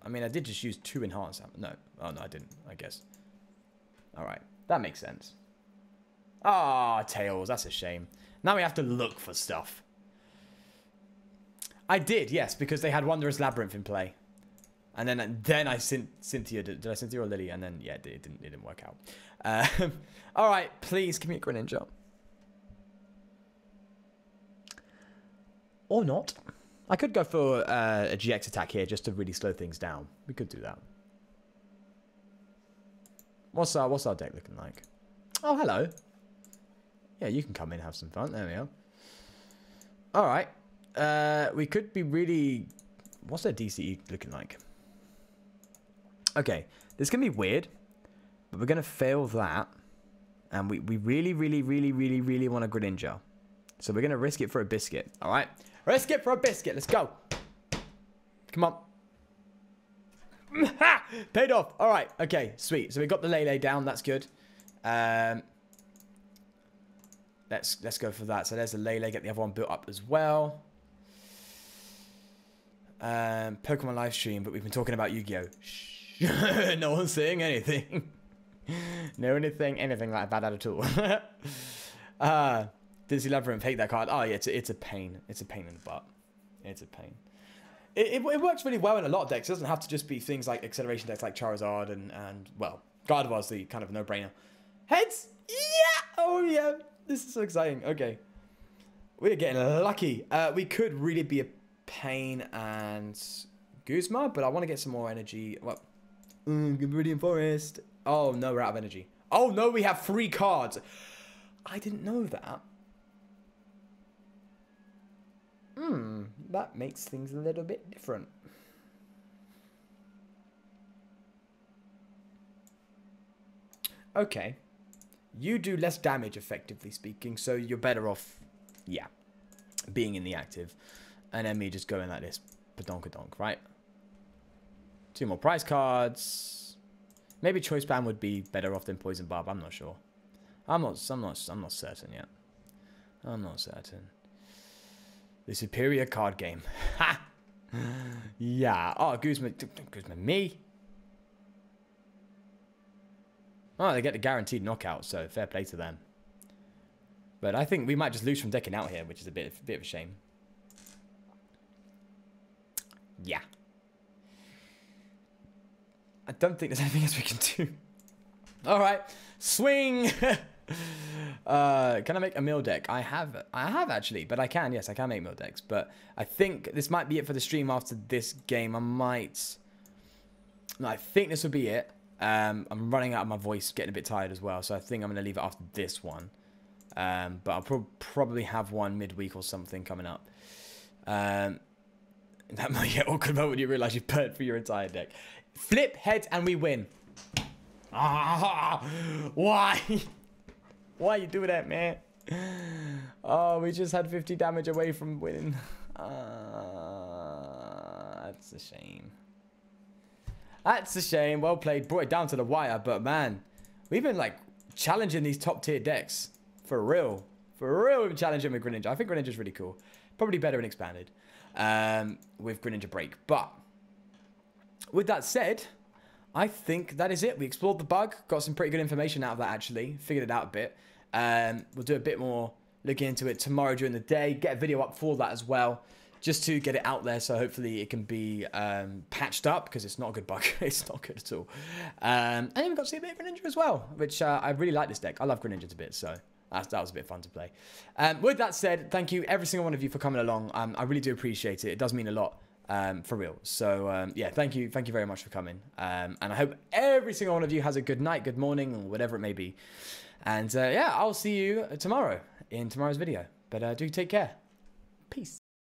I mean, I did just use 2 enhanced. No. Oh, no, I didn't, I guess. Alright. That makes sense. Ah, Tails. That's a shame. Now we have to look for stuff. I did, yes, because they had Wondrous Labyrinth in play. And then I Cynthia. Did I Cynthia or Lily? And then, yeah, it didn't work out. Alright, please give me a Greninja. Or not. I could go for a GX attack here just to really slow things down. We could do that. What's our deck looking like? Oh, hello. Yeah, you can come in and have some fun. There we go. Alright. We could be really... What's their DCE looking like? Okay. This can be weird. But we're going to fail that. And we really want a Greninja. So we're going to risk it for a biscuit. Alright. Risk it for a biscuit. Let's go. Come on. Paid off. All right. Okay, sweet. So we got the Lele down. That's good. Let's go for that. So there's the Lele. Get the other one built up as well. Pokemon live stream, but we've been talking about Yu-Gi-Oh. No one's saying anything. No one is saying anything like that at all. Dizzy Labyrinth, hate that card. Oh yeah, it's a pain. It's a pain in the butt. It's a pain. It works really well in a lot of decks. It doesn't have to just be things like acceleration decks like Charizard and well, Gardevoir's the kind of no-brainer. Heads! Yeah! Oh yeah! This is so exciting. Okay. We're getting lucky. We could really be a pain and Guzma, but I want to get some more energy. Well, Viridian Forest. Oh no, we're out of energy. Oh no, we have 3 cards. I didn't know that. That makes things a little bit different. Okay. You do less damage, effectively speaking, so you're better off, yeah, being in the active. And then me just going like this. Badonkadonk, right? 2 more prize cards. Maybe Choice Band would be better off than Poison Barb. I'm not sure. I'm not certain yet. I'm not certain. The superior card game. Ha! Yeah. Oh, Guzman, me. Oh, they get the guaranteed knockout, so fair play to them. But I think we might just lose from decking out here, which is a bit of a shame. Yeah. I don't think there's anything else we can do. All right, swing. Can I make a mill deck? I have actually, but I can. Yes, I can make mill decks. But I think this might be it for the stream after this game. I think this will be it. I'm running out of my voice, getting a bit tired as well. So I think I'm going to leave it after this one. But I'll probably have one midweek or something coming up. That might get awkward when you realize you've burnt through your entire deck. Flip heads and we win. Ah, why? Why you do that, man? Oh, we just had 50 damage away from winning. That's a shame. That's a shame. Well played. Brought it down to the wire, but man, we've been like challenging these top tier decks. For real. For real, we've been challenging with Greninja. I think Greninja's really cool. Probably better in Expanded with Greninja Break. But with that said, I think that is it. We explored the bug. Got some pretty good information out of that, actually. Figured it out a bit. We'll do a bit more looking into it tomorrow during the day. Get a video up for that as well, just to get it out there. So hopefully it can be patched up, because it's not a good bug. It's not good at all. And then we got to see a bit of Greninja as well, which I really like this deck. I love Greninja to bits, so that was a bit fun to play. With that said, thank you every single one of you for coming along. I really do appreciate it. It does mean a lot. For real. So, yeah, thank you very much for coming. And I hope every single one of you has a good night, good morning, or whatever it may be. And, yeah, I'll see you tomorrow in tomorrow's video. But do take care. Peace.